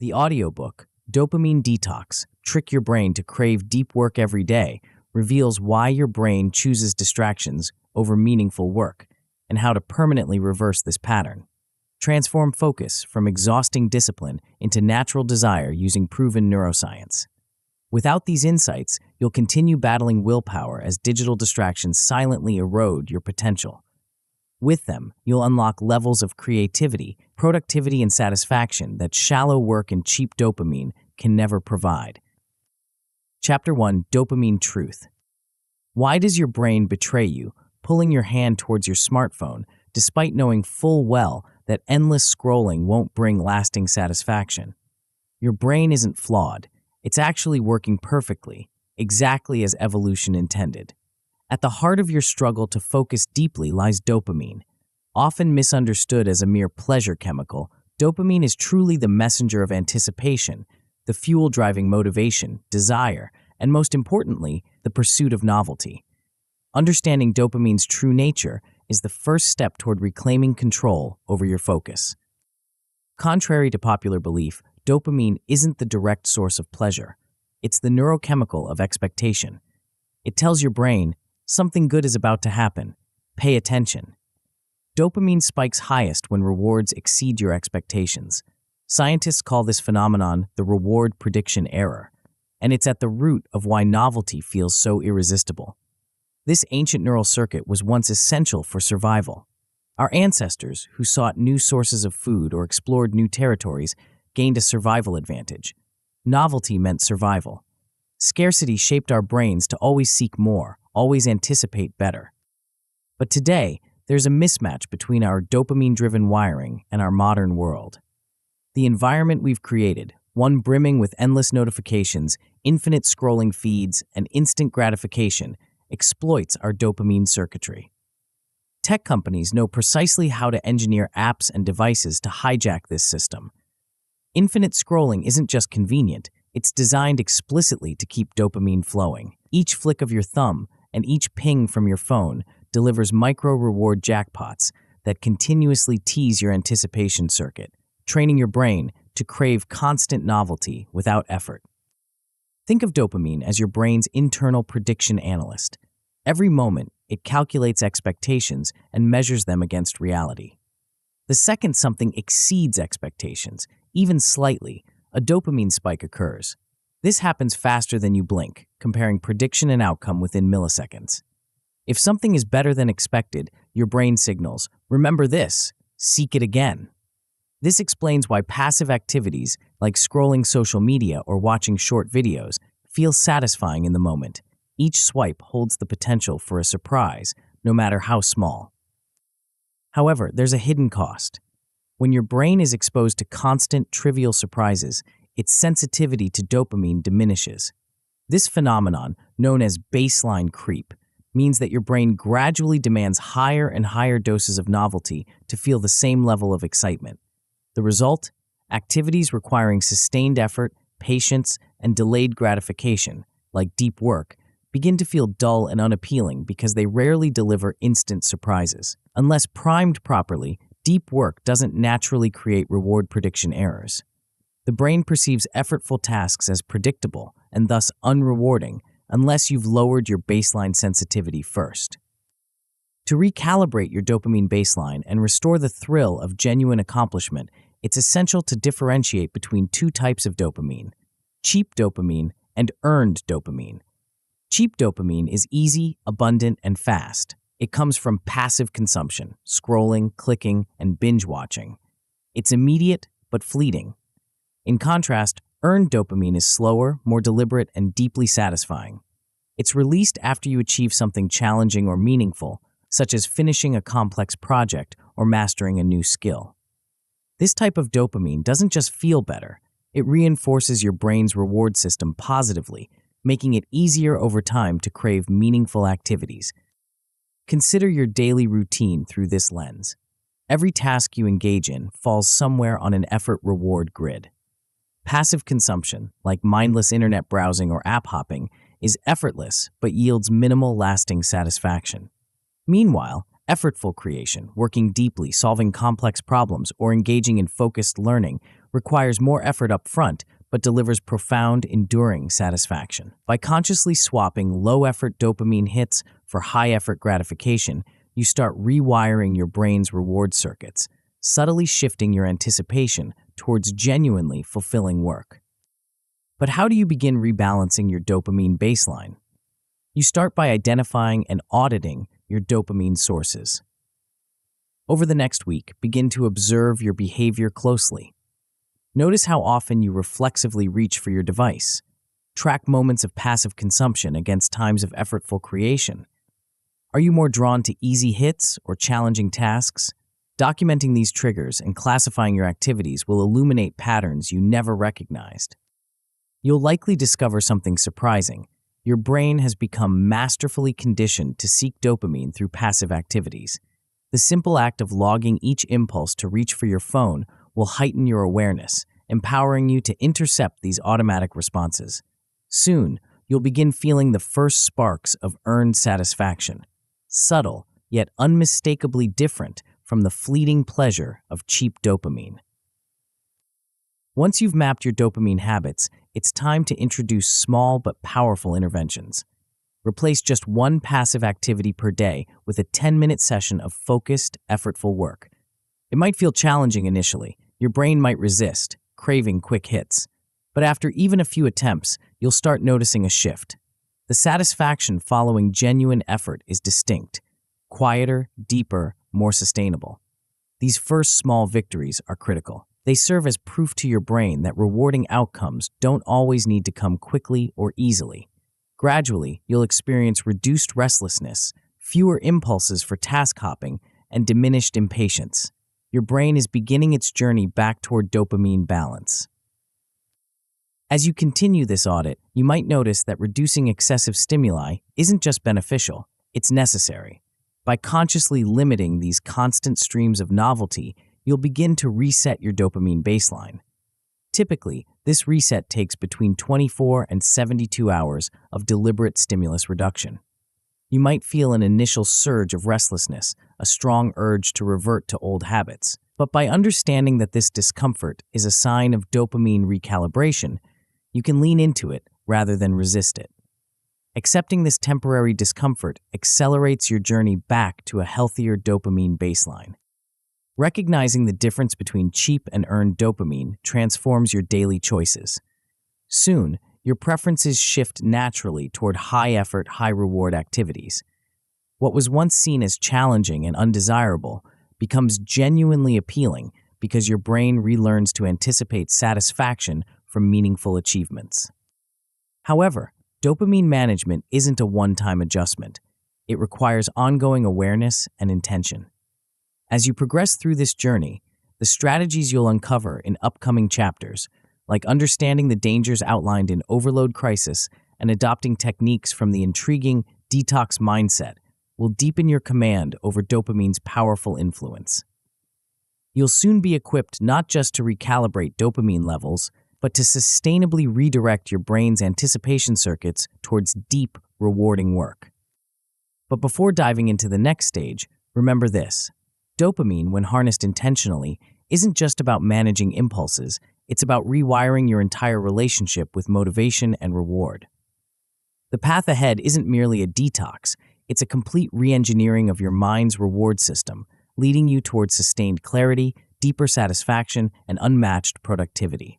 The audiobook, Dopamine Detox, Trick Your Brain to Crave Deep Work Every Day, reveals why your brain chooses distractions over meaningful work and how to permanently reverse this pattern. Transform focus from exhausting discipline into natural desire using proven neuroscience. Without these insights, you'll continue battling willpower as digital distractions silently erode your potential. With them, you'll unlock levels of creativity, productivity, and satisfaction that shallow work and cheap dopamine can never provide. Chapter 1: Dopamine Truth. Why does your brain betray you, pulling your hand towards your smartphone, despite knowing full well that endless scrolling won't bring lasting satisfaction? Your brain isn't flawed. It's actually working perfectly, exactly as evolution intended. At the heart of your struggle to focus deeply lies dopamine. Often misunderstood as a mere pleasure chemical, dopamine is truly the messenger of anticipation, the fuel driving motivation, desire, and most importantly, the pursuit of novelty. Understanding dopamine's true nature is the first step toward reclaiming control over your focus. Contrary to popular belief, dopamine isn't the direct source of pleasure. It's the neurochemical of expectation. It tells your brain, something good is about to happen. Pay attention. Dopamine spikes highest when rewards exceed your expectations. Scientists call this phenomenon the reward prediction error, and it's at the root of why novelty feels so irresistible. This ancient neural circuit was once essential for survival. Our ancestors, who sought new sources of food or explored new territories, gained a survival advantage. Novelty meant survival. Scarcity shaped our brains to always seek more, always anticipate better. But today, there's a mismatch between our dopamine-driven wiring and our modern world. The environment we've created, one brimming with endless notifications, infinite scrolling feeds, and instant gratification, exploits our dopamine circuitry. Tech companies know precisely how to engineer apps and devices to hijack this system. Infinite scrolling isn't just convenient, it's designed explicitly to keep dopamine flowing. Each flick of your thumb and each ping from your phone delivers micro-reward jackpots that continuously tease your anticipation circuit, training your brain to crave constant novelty without effort. Think of dopamine as your brain's internal prediction analyst. Every moment, it calculates expectations and measures them against reality. The second something exceeds expectations, even slightly, a dopamine spike occurs. This happens faster than you blink, comparing prediction and outcome within milliseconds. If something is better than expected, your brain signals, "Remember this, seek it again." This explains why passive activities, like scrolling social media or watching short videos, feel satisfying in the moment. Each swipe holds the potential for a surprise, no matter how small. However, there's a hidden cost. When your brain is exposed to constant, trivial surprises, its sensitivity to dopamine diminishes. This phenomenon, known as baseline creep, means that your brain gradually demands higher and higher doses of novelty to feel the same level of excitement. The result? Activities requiring sustained effort, patience, and delayed gratification, like deep work, begin to feel dull and unappealing because they rarely deliver instant surprises. Unless primed properly, deep work doesn't naturally create reward prediction errors. The brain perceives effortful tasks as predictable and thus unrewarding unless you've lowered your baseline sensitivity first. To recalibrate your dopamine baseline and restore the thrill of genuine accomplishment, it's essential to differentiate between two types of dopamine: cheap dopamine and earned dopamine. Cheap dopamine is easy, abundant, and fast. It comes from passive consumption, scrolling, clicking, and binge-watching. It's immediate but fleeting. In contrast, earned dopamine is slower, more deliberate, and deeply satisfying. It's released after you achieve something challenging or meaningful, such as finishing a complex project or mastering a new skill. This type of dopamine doesn't just feel better, it reinforces your brain's reward system positively, making it easier over time to crave meaningful activities. Consider your daily routine through this lens. Every task you engage in falls somewhere on an effort-reward grid. Passive consumption, like mindless internet browsing or app hopping, is effortless but yields minimal lasting satisfaction. Meanwhile, effortful creation, working deeply, solving complex problems, or engaging in focused learning requires more effort up front, but delivers profound, enduring satisfaction. By consciously swapping low-effort dopamine hits for high-effort gratification, you start rewiring your brain's reward circuits, subtly shifting your anticipation towards genuinely fulfilling work. But how do you begin rebalancing your dopamine baseline? You start by identifying and auditing your dopamine sources. Over the next week, begin to observe your behavior closely. Notice how often you reflexively reach for your device. Track moments of passive consumption against times of effortful creation. Are you more drawn to easy hits or challenging tasks? Documenting these triggers and classifying your activities will illuminate patterns you never recognized. You'll likely discover something surprising. Your brain has become masterfully conditioned to seek dopamine through passive activities. The simple act of logging each impulse to reach for your phone will heighten your awareness, empowering you to intercept these automatic responses. Soon, you'll begin feeling the first sparks of earned satisfaction, subtle yet unmistakably different from the fleeting pleasure of cheap dopamine. Once you've mapped your dopamine habits, it's time to introduce small but powerful interventions. Replace just one passive activity per day with a 10-minute session of focused, effortful work. It might feel challenging initially. Your brain might resist, craving quick hits. But after even a few attempts, you'll start noticing a shift. The satisfaction following genuine effort is distinct, quieter, deeper, more sustainable. These first small victories are critical. They serve as proof to your brain that rewarding outcomes don't always need to come quickly or easily. Gradually, you'll experience reduced restlessness, fewer impulses for task hopping, and diminished impatience. Your brain is beginning its journey back toward dopamine balance. As you continue this audit, you might notice that reducing excessive stimuli isn't just beneficial, it's necessary. By consciously limiting these constant streams of novelty, you'll begin to reset your dopamine baseline. Typically, this reset takes between 24 and 72 hours of deliberate stimulus reduction. You might feel an initial surge of restlessness, a strong urge to revert to old habits. But by understanding that this discomfort is a sign of dopamine recalibration, you can lean into it rather than resist it. Accepting this temporary discomfort accelerates your journey back to a healthier dopamine baseline. Recognizing the difference between cheap and earned dopamine transforms your daily choices. Soon, your preferences shift naturally toward high-effort, high-reward activities. What was once seen as challenging and undesirable becomes genuinely appealing because your brain relearns to anticipate satisfaction from meaningful achievements. However, dopamine management isn't a one-time adjustment. It requires ongoing awareness and intention. As you progress through this journey, the strategies you'll uncover in upcoming chapters, like understanding the dangers outlined in Overload Crisis and adopting techniques from the intriguing detox mindset, will deepen your command over dopamine's powerful influence. You'll soon be equipped not just to recalibrate dopamine levels, but to sustainably redirect your brain's anticipation circuits towards deep, rewarding work. But before diving into the next stage, remember this. Dopamine, when harnessed intentionally, isn't just about managing impulses, it's about rewiring your entire relationship with motivation and reward. The path ahead isn't merely a detox, it's a complete re-engineering of your mind's reward system, leading you towards sustained clarity, deeper satisfaction, and unmatched productivity.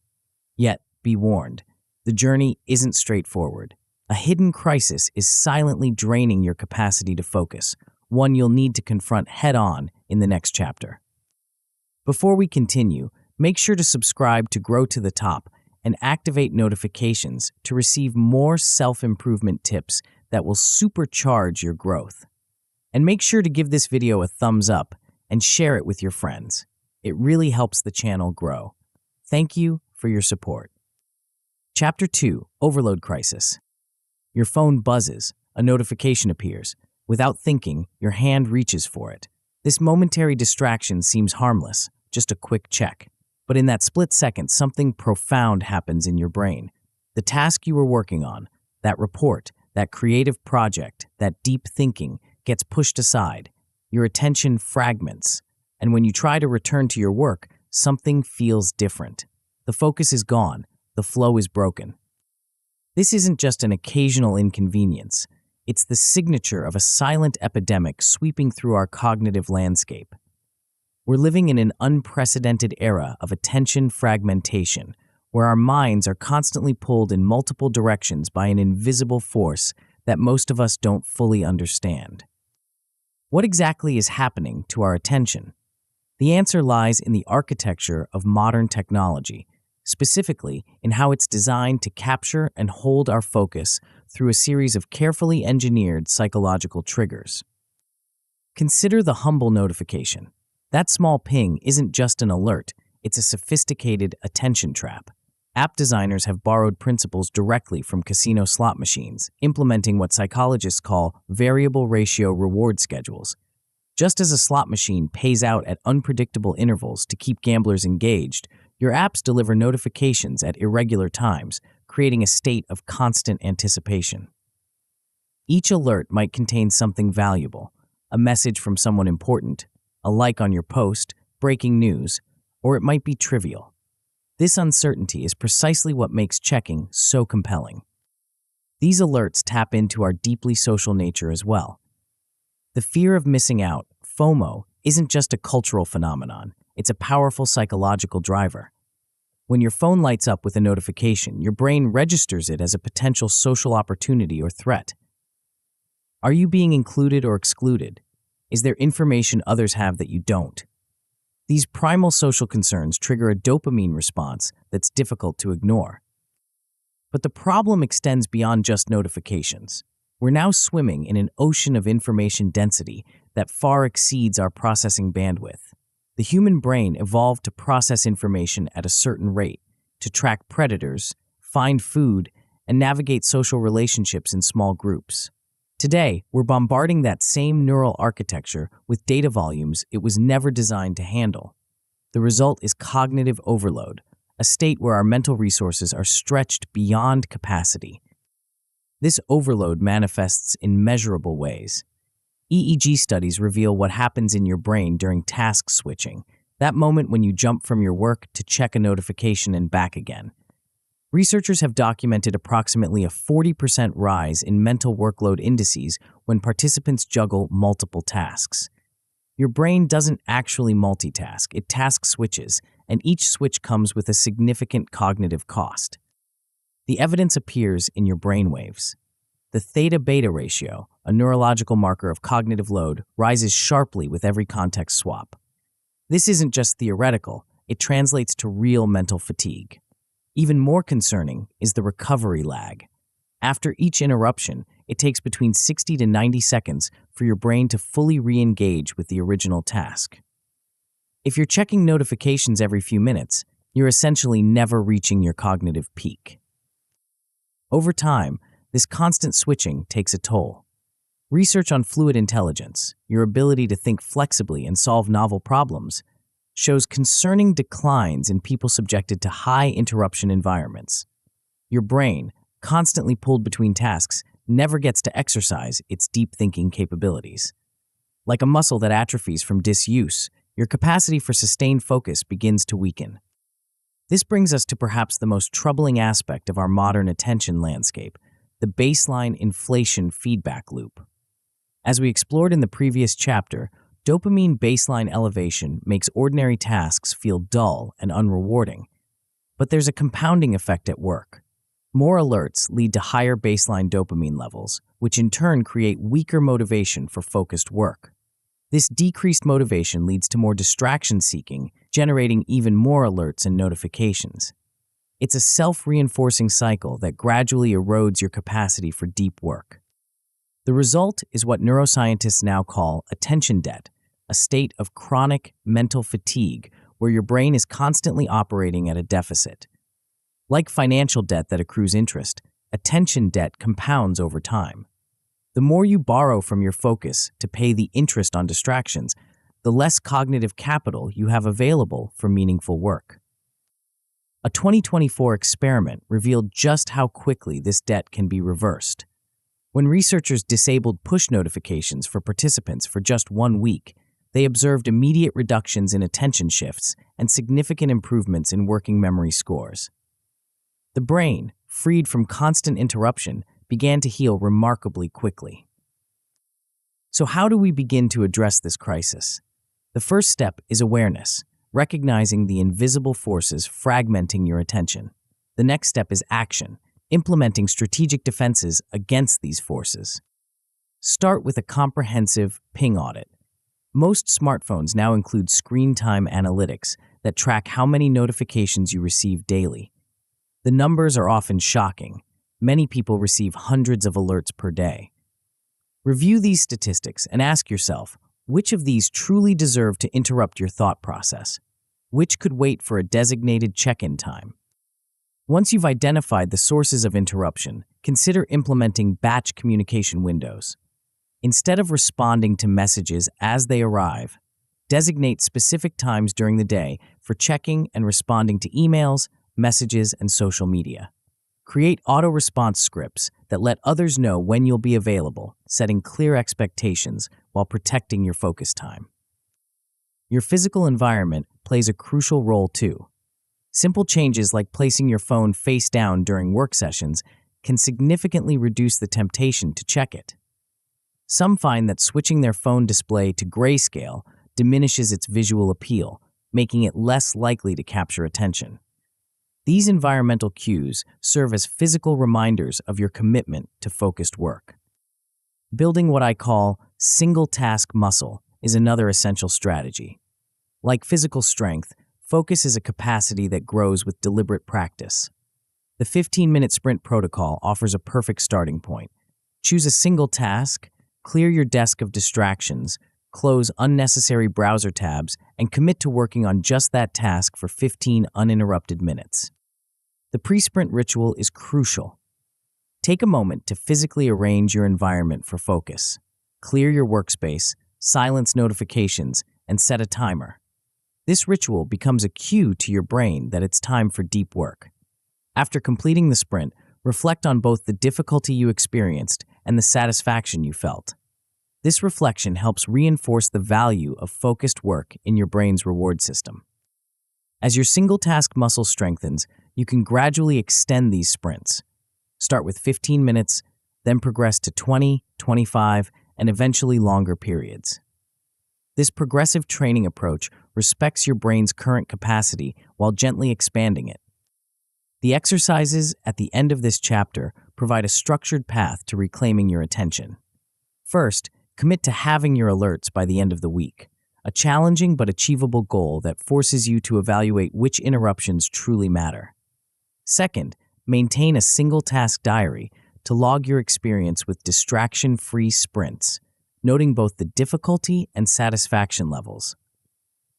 Yet, be warned, the journey isn't straightforward. A hidden crisis is silently draining your capacity to focus, one you'll need to confront head-on in the next chapter. Before we continue, make sure to subscribe to Grow to the Top and activate notifications to receive more self-improvement tips that will supercharge your growth. And make sure to give this video a thumbs up and share it with your friends. It really helps the channel grow. Thank you for your support. Chapter 2, Overload Crisis. Your phone buzzes, a notification appears. Without thinking, your hand reaches for it. This momentary distraction seems harmless, just a quick check. But in that split second, something profound happens in your brain. The task you were working on, that report, that creative project, that deep thinking, gets pushed aside. Your attention fragments. And when you try to return to your work, something feels different. the focus is gone, the flow is broken. This isn't just an occasional inconvenience. It's the signature of a silent epidemic sweeping through our cognitive landscape. We're living in an unprecedented era of attention fragmentation, where our minds are constantly pulled in multiple directions by an invisible force that most of us don't fully understand. What exactly is happening to our attention? The answer lies in the architecture of modern technology, specifically in how it's designed to capture and hold our focus through a series of carefully engineered psychological triggers. Consider the humble notification. That small ping isn't just an alert, it's a sophisticated attention trap. App designers have borrowed principles directly from casino slot machines, implementing what psychologists call variable ratio reward schedules. Just as a slot machine pays out at unpredictable intervals to keep gamblers engaged, your apps deliver notifications at irregular times, creating a state of constant anticipation. Each alert might contain something valuable, a message from someone important, a like on your post, breaking news, or it might be trivial. This uncertainty is precisely what makes checking so compelling. These alerts tap into our deeply social nature as well. The fear of missing out, FOMO, isn't just a cultural phenomenon, it's a powerful psychological driver. When your phone lights up with a notification, your brain registers it as a potential social opportunity or threat. Are you being included or excluded? Is there information others have that you don't? These primal social concerns trigger a dopamine response that's difficult to ignore. But the problem extends beyond just notifications. We're now swimming in an ocean of information density that far exceeds our processing bandwidth. The human brain evolved to process information at a certain rate, to track predators, find food, and navigate social relationships in small groups. Today, we're bombarding that same neural architecture with data volumes it was never designed to handle. The result is cognitive overload, a state where our mental resources are stretched beyond capacity. This overload manifests in measurable ways. EEG studies reveal what happens in your brain during task switching, that moment when you jump from your work to check a notification and back again. Researchers have documented approximately a 40% rise in mental workload indices when participants juggle multiple tasks. Your brain doesn't actually multitask, it task switches, and each switch comes with a significant cognitive cost. The evidence appears in your brainwaves. The theta-beta ratio, a neurological marker of cognitive load, rises sharply with every context swap. This isn't just theoretical, it translates to real mental fatigue. Even more concerning is the recovery lag. After each interruption, it takes between 60 to 90 seconds for your brain to fully re-engage with the original task. If you're checking notifications every few minutes, you're essentially never reaching your cognitive peak. Over time, this constant switching takes a toll. Research on fluid intelligence, your ability to think flexibly and solve novel problems, shows concerning declines in people subjected to high interruption environments. Your brain, constantly pulled between tasks, never gets to exercise its deep thinking capabilities. Like a muscle that atrophies from disuse, your capacity for sustained focus begins to weaken. This brings us to perhaps the most troubling aspect of our modern attention landscape, the baseline inflation feedback loop. As we explored in the previous chapter, dopamine baseline elevation makes ordinary tasks feel dull and unrewarding. But there's a compounding effect at work. More alerts lead to higher baseline dopamine levels, which in turn create weaker motivation for focused work. This decreased motivation leads to more distraction seeking, generating even more alerts and notifications. It's a self-reinforcing cycle that gradually erodes your capacity for deep work. The result is what neuroscientists now call attention debt, a state of chronic mental fatigue where your brain is constantly operating at a deficit. Like financial debt that accrues interest, attention debt compounds over time. The more you borrow from your focus to pay the interest on distractions, the less cognitive capital you have available for meaningful work. A 2024 experiment revealed just how quickly this debt can be reversed. When researchers disabled push notifications for participants for just 1 week, They observed immediate reductions in attention shifts and significant improvements in working memory scores. The brain, freed from constant interruption, began to heal remarkably quickly. So how do we begin to address this crisis? The first step is awareness, recognizing the invisible forces fragmenting your attention. The next step is action, implementing strategic defenses against these forces. Start with a comprehensive ping audit. Most smartphones now include screen time analytics that track how many notifications you receive daily. The numbers are often shocking. Many people receive hundreds of alerts per day. Review these statistics and ask yourself, which of these truly deserve to interrupt your thought process? Which could wait for a designated check-in time? Once you've identified the sources of interruption, consider implementing batch communication windows. Instead of responding to messages as they arrive, designate specific times during the day for checking and responding to emails, messages, and social media. Create auto-response scripts that let others know when you'll be available, setting clear expectations while protecting your focus time. Your physical environment plays a crucial role too. Simple changes like placing your phone face down during work sessions can significantly reduce the temptation to check it. Some find that switching their phone display to grayscale diminishes its visual appeal, making it less likely to capture attention. These environmental cues serve as physical reminders of your commitment to focused work. Building what I call single-task muscle is another essential strategy. Like physical strength, focus is a capacity that grows with deliberate practice. The 15-minute sprint protocol offers a perfect starting point. Choose a single task, clear your desk of distractions, close unnecessary browser tabs, and commit to working on just that task for 15 uninterrupted minutes. The pre-sprint ritual is crucial. Take a moment to physically arrange your environment for focus. Clear your workspace, silence notifications, and set a timer. This ritual becomes a cue to your brain that it's time for deep work. After completing the sprint, reflect on both the difficulty you experienced and the satisfaction you felt. This reflection helps reinforce the value of focused work in your brain's reward system. As your single-task muscle strengthens, you can gradually extend these sprints. Start with 15 minutes, then progress to 20, 25, and eventually longer periods. This progressive training approach respects your brain's current capacity while gently expanding it. The exercises at the end of this chapter provide a structured path to reclaiming your attention. First, commit to having your alerts by the end of the week, a challenging but achievable goal that forces you to evaluate which interruptions truly matter. Second, maintain a single-task diary to log your experience with distraction-free sprints, noting both the difficulty and satisfaction levels.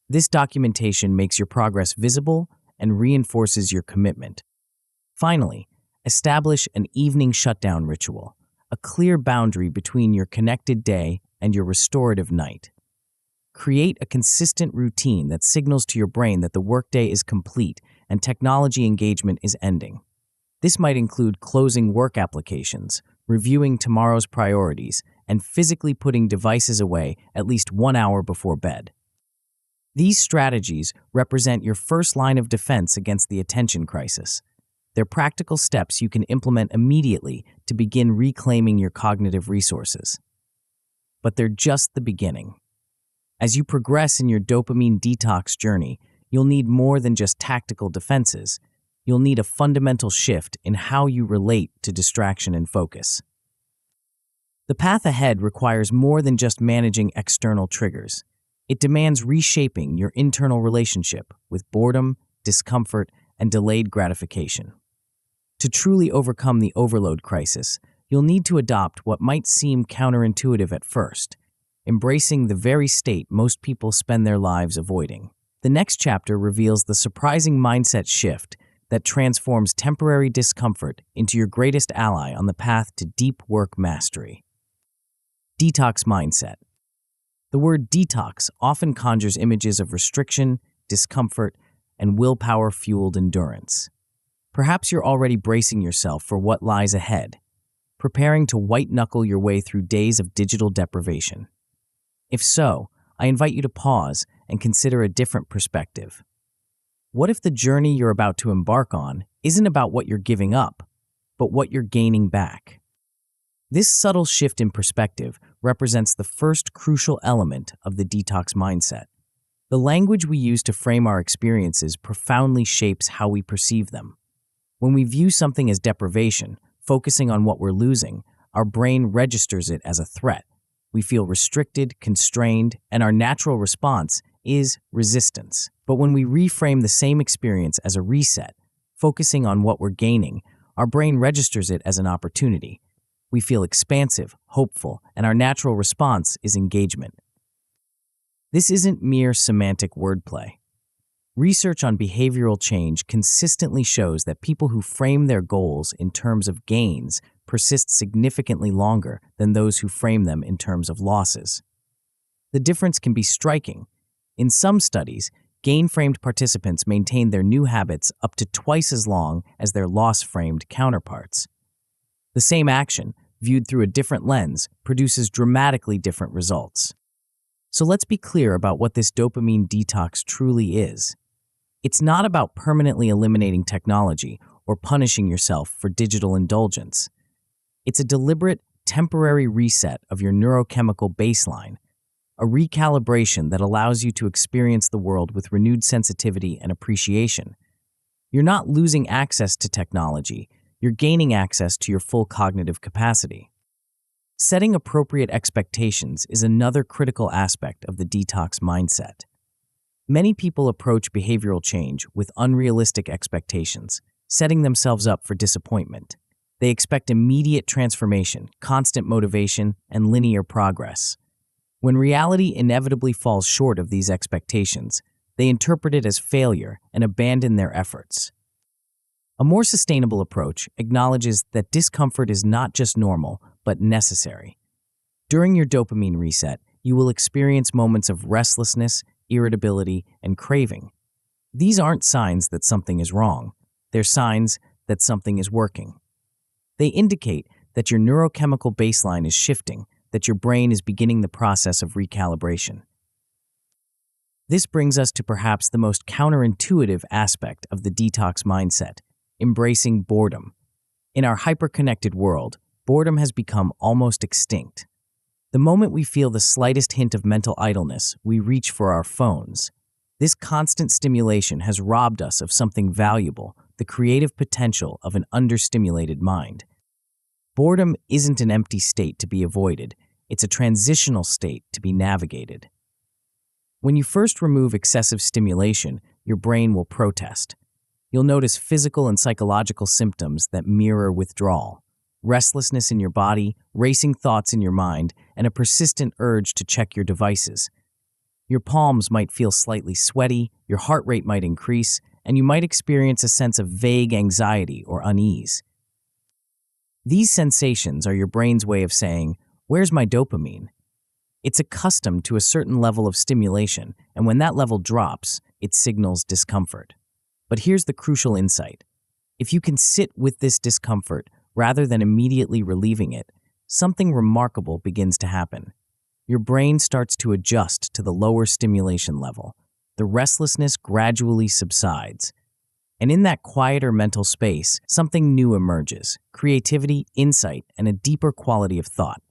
This documentation makes your progress visible and reinforces your commitment. Finally, establish an evening shutdown ritual, a clear boundary between your connected day and your restorative night. Create a consistent routine that signals to your brain that the workday is complete and technology engagement is ending. This might include closing work applications, reviewing tomorrow's priorities, and physically putting devices away at least 1 hour before bed. These strategies represent your first line of defense against the attention crisis. They're practical steps you can implement immediately to begin reclaiming your cognitive resources. But they're just the beginning. As you progress in your dopamine detox journey, you'll need more than just tactical defenses. You'll need a fundamental shift in how you relate to distraction and focus. The path ahead requires more than just managing external triggers. It demands reshaping your internal relationship with boredom, discomfort, and delayed gratification. To truly overcome the overload crisis, you'll need to adopt what might seem counterintuitive at first, embracing the very state most people spend their lives avoiding. The next chapter reveals the surprising mindset shift that transforms temporary discomfort into your greatest ally on the path to deep work mastery. Detox mindset. The word detox often conjures images of restriction, discomfort, and willpower-fueled endurance. Perhaps you're already bracing yourself for what lies ahead, preparing to white-knuckle your way through days of digital deprivation. If so, I invite you to pause and consider a different perspective. What if the journey you're about to embark on isn't about what you're giving up, but what you're gaining back? This subtle shift in perspective represents the first crucial element of the detox mindset. The language we use to frame our experiences profoundly shapes how we perceive them. When we view something as deprivation, focusing on what we're losing, our brain registers it as a threat. We feel restricted, constrained, and our natural response is resistance. But when we reframe the same experience as a reset, focusing on what we're gaining, our brain registers it as an opportunity. We feel expansive, hopeful, and our natural response is engagement. This isn't mere semantic wordplay. Research on behavioral change consistently shows that people who frame their goals in terms of gains persist significantly longer than those who frame them in terms of losses. The difference can be striking. In some studies, gain-framed participants maintain their new habits up to twice as long as their loss-framed counterparts. The same action, viewed through a different lens, produces dramatically different results. So let's be clear about what this dopamine detox truly is. It's not about permanently eliminating technology or punishing yourself for digital indulgence. It's a deliberate, temporary reset of your neurochemical baseline, a recalibration that allows you to experience the world with renewed sensitivity and appreciation. You're not losing access to technology, you're gaining access to your full cognitive capacity. Setting appropriate expectations is another critical aspect of the detox mindset. Many people approach behavioral change with unrealistic expectations, setting themselves up for disappointment. They expect immediate transformation, constant motivation, and linear progress. When reality inevitably falls short of these expectations, they interpret it as failure and abandon their efforts. A more sustainable approach acknowledges that discomfort is not just normal, but necessary. During your dopamine reset, you will experience moments of restlessness, irritability, and craving. These aren't signs that something is wrong. They're signs that something is working. They indicate that your neurochemical baseline is shifting, that your brain is beginning the process of recalibration. This brings us to perhaps the most counterintuitive aspect of the detox mindset: embracing boredom. In our hyper-connected world, boredom has become almost extinct. The moment we feel the slightest hint of mental idleness, we reach for our phones. This constant stimulation has robbed us of something valuable, the creative potential of an understimulated mind. Boredom isn't an empty state to be avoided, it's a transitional state to be navigated. When you first remove excessive stimulation, your brain will protest. You'll notice physical and psychological symptoms that mirror withdrawal: restlessness in your body, racing thoughts in your mind, and a persistent urge to check your devices. Your palms might feel slightly sweaty, your heart rate might increase, and you might experience a sense of vague anxiety or unease. These sensations are your brain's way of saying, "Where's my dopamine?" It's accustomed to a certain level of stimulation, and when that level drops, it signals discomfort. But here's the crucial insight. If you can sit with this discomfort rather than immediately relieving it, something remarkable begins to happen. Your brain starts to adjust to the lower stimulation level. The restlessness gradually subsides. And in that quieter mental space, something new emerges: creativity, insight, and a deeper quality of thought.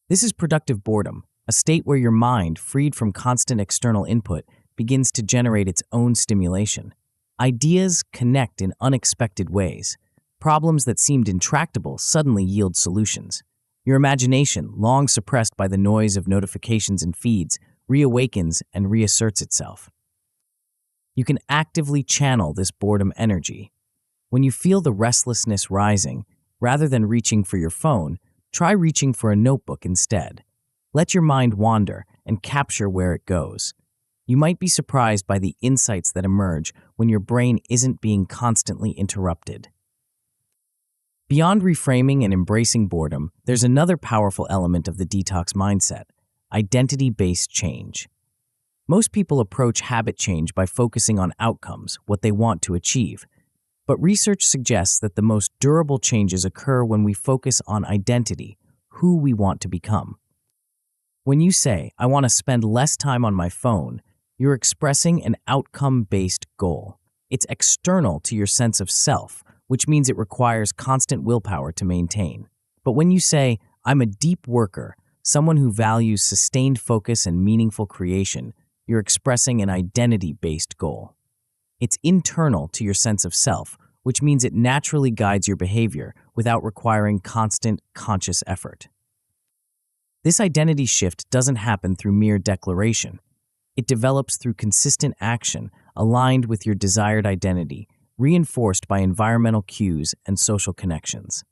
This is productive boredom, a state where your mind, freed from constant external input, begins to generate its own stimulation. Ideas connect in unexpected ways. Problems that seemed intractable suddenly yield solutions. Your imagination, long suppressed by the noise of notifications and feeds, reawakens and reasserts itself. You can actively channel this boredom energy. When you feel the restlessness rising, rather than reaching for your phone, try reaching for a notebook instead. Let your mind wander and capture where it goes. You might be surprised by the insights that emerge when your brain isn't being constantly interrupted. Beyond reframing and embracing boredom, there's another powerful element of the detox mindset: identity-based change. Most people approach habit change by focusing on outcomes, what they want to achieve. But research suggests that the most durable changes occur when we focus on identity, who we want to become. When you say, I want to spend less time on my phone, you're expressing an outcome-based goal. It's external to your sense of self, which means it requires constant willpower to maintain. But when you say, I'm a deep worker, someone who values sustained focus and meaningful creation, you're expressing an identity-based goal. It's internal to your sense of self, which means it naturally guides your behavior without requiring constant, conscious effort. This identity shift doesn't happen through mere declaration. It develops through consistent action aligned with your desired identity, reinforced by environmental cues and social connections.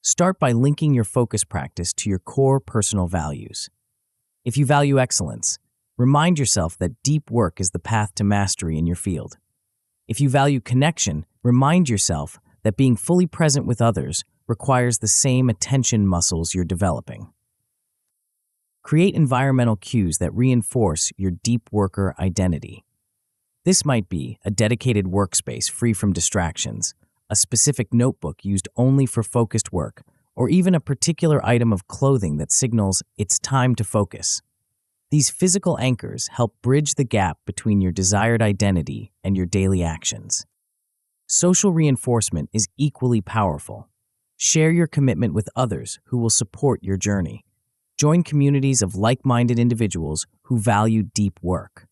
Start by linking your focus practice to your core personal values. If you value excellence, remind yourself that deep work is the path to mastery in your field. If you value connection, remind yourself that being fully present with others requires the same attention muscles you're developing. Create environmental cues that reinforce your deep worker identity. This might be a dedicated workspace free from distractions, a specific notebook used only for focused work, or even a particular item of clothing that signals it's time to focus. These physical anchors help bridge the gap between your desired identity and your daily actions. Social reinforcement is equally powerful. Share your commitment with others who will support your journey. Join communities of like-minded individuals who value deep work.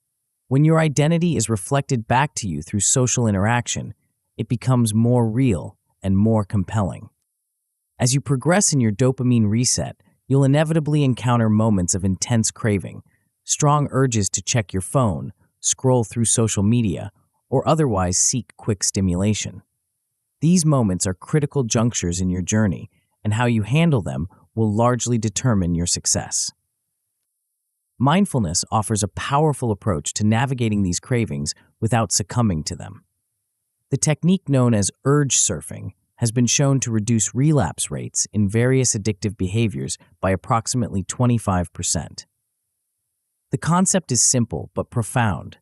When your identity is reflected back to you through social interaction, it becomes more real and more compelling. As you progress in your dopamine reset, you'll inevitably encounter moments of intense craving, strong urges to check your phone, scroll through social media, or otherwise seek quick stimulation. These moments are critical junctures in your journey, and how you handle them will largely determine your success. Mindfulness offers a powerful approach to navigating these cravings without succumbing to them. The technique known as urge surfing has been shown to reduce relapse rates in various addictive behaviors by approximately 25%. The concept is simple but profound.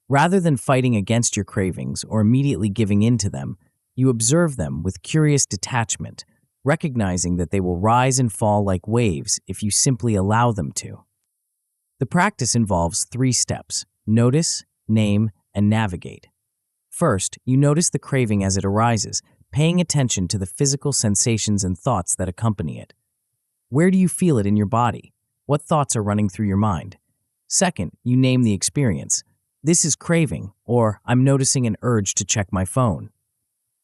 Rather than fighting against your cravings or immediately giving in to them, you observe them with curious detachment, recognizing that they will rise and fall like waves if you simply allow them to. The practice involves 3 steps: notice, name, and navigate. First, you notice the craving as it arises, paying attention to the physical sensations and thoughts that accompany it. Where do you feel it in your body? What thoughts are running through your mind? Second, you name the experience. This is craving, or I'm noticing an urge to check my phone.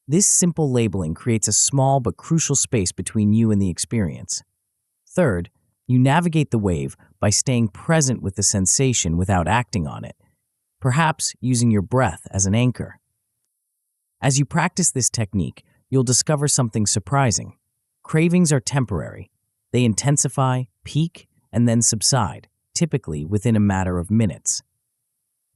This simple labeling creates a small but crucial space between you and the experience. Third, you navigate the wave by staying present with the sensation without acting on it, perhaps using your breath as an anchor. As you practice this technique, you'll discover something surprising. Cravings are temporary. They intensify, peak, and then subside, typically within a matter of minutes.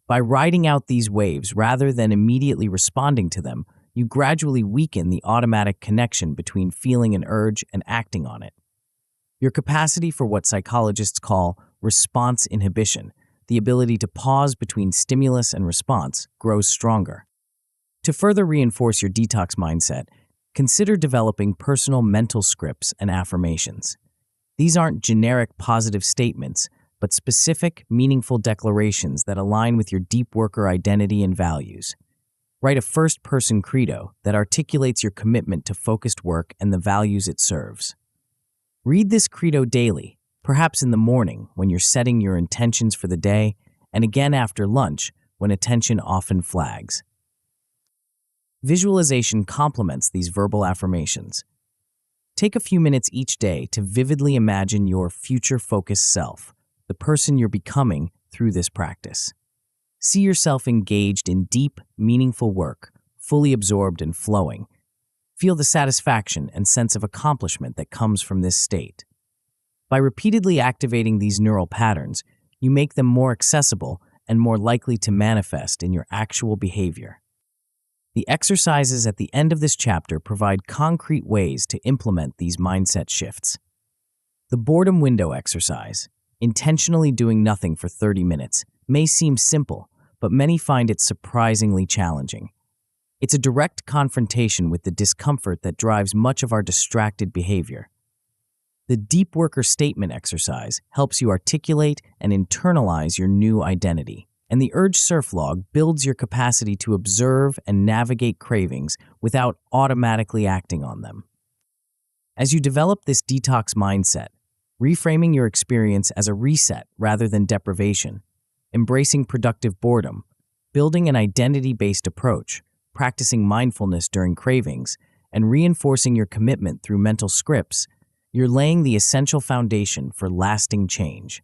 By riding out these waves rather than immediately responding to them, you gradually weaken the automatic connection between feeling an urge and acting on it. Your capacity for what psychologists call response inhibition, the ability to pause between stimulus and response, grows stronger. To further reinforce your detox mindset, consider developing personal mental scripts and affirmations. These aren't generic positive statements, but specific, meaningful declarations that align with your deep worker identity and values. Write a first-person credo that articulates your commitment to focused work and the values it serves. Read this credo daily, perhaps in the morning when you're setting your intentions for the day, and again after lunch when attention often flags. Visualization complements these verbal affirmations. Take a few minutes each day to vividly imagine your future-focused self, the person you're becoming through this practice. See yourself engaged in deep, meaningful work, fully absorbed and flowing. Feel the satisfaction and sense of accomplishment that comes from this state. By repeatedly activating these neural patterns, you make them more accessible and more likely to manifest in your actual behavior. The exercises at the end of this chapter provide concrete ways to implement these mindset shifts. The boredom window exercise, intentionally doing nothing for 30 minutes, may seem simple, but many find it surprisingly challenging. It's a direct confrontation with the discomfort that drives much of our distracted behavior. The deep worker statement exercise helps you articulate and internalize your new identity. And the urge surf log builds your capacity to observe and navigate cravings without automatically acting on them. As you develop this detox mindset, reframing your experience as a reset rather than deprivation, embracing productive boredom, building an identity-based approach, practicing mindfulness during cravings, and reinforcing your commitment through mental scripts, you're laying the essential foundation for lasting change.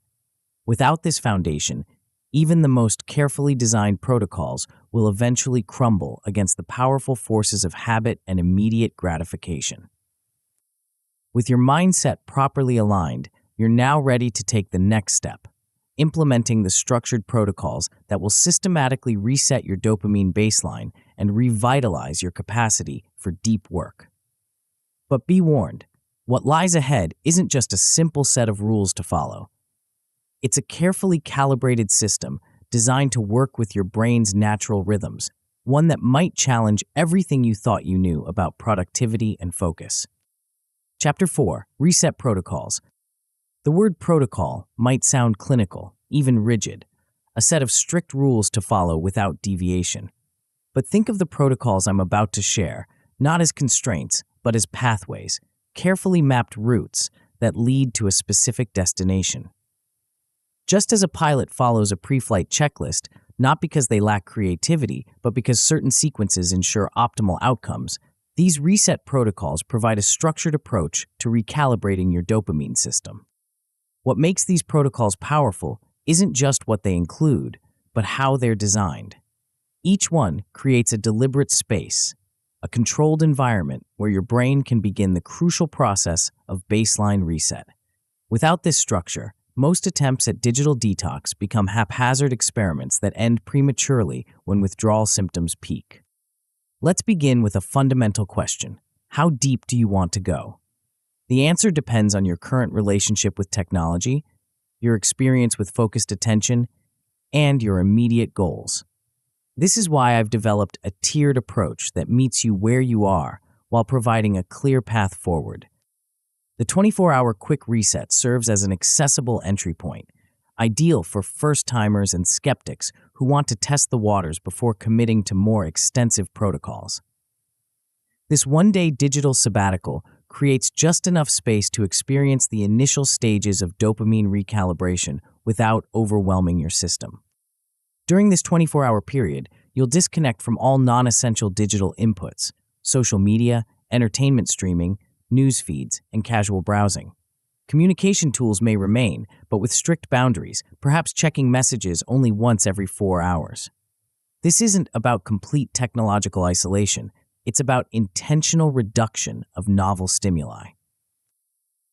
Without this foundation, even the most carefully designed protocols will eventually crumble against the powerful forces of habit and immediate gratification. With your mindset properly aligned, you're now ready to take the next step, implementing the structured protocols that will systematically reset your dopamine baseline and revitalize your capacity for deep work. But be warned, what lies ahead isn't just a simple set of rules to follow. It's a carefully calibrated system designed to work with your brain's natural rhythms, one that might challenge everything you thought you knew about productivity and focus. Chapter 4. Reset Protocols. The word protocol might sound clinical, even rigid, a set of strict rules to follow without deviation. But think of the protocols I'm about to share, not as constraints, but as pathways, carefully mapped routes that lead to a specific destination. Just as a pilot follows a pre-flight checklist, not because they lack creativity, but because certain sequences ensure optimal outcomes, these reset protocols provide a structured approach to recalibrating your dopamine system. What makes these protocols powerful isn't just what they include, but how they're designed. Each one creates a deliberate space, a controlled environment where your brain can begin the crucial process of baseline reset. Without this structure, most attempts at digital detox become haphazard experiments that end prematurely when withdrawal symptoms peak. Let's begin with a fundamental question. How deep do you want to go? The answer depends on your current relationship with technology, your experience with focused attention, and your immediate goals. This is why I've developed a tiered approach that meets you where you are while providing a clear path forward. The 24-hour quick reset serves as an accessible entry point, ideal for first-timers and skeptics who want to test the waters before committing to more extensive protocols. This one-day digital sabbatical creates just enough space to experience the initial stages of dopamine recalibration without overwhelming your system. During this 24-hour period, you'll disconnect from all non-essential digital inputs, social media, entertainment streaming, news feeds, and casual browsing. Communication tools may remain, but with strict boundaries, perhaps checking messages only once every 4 hours. This isn't about complete technological isolation. It's about intentional reduction of novel stimuli.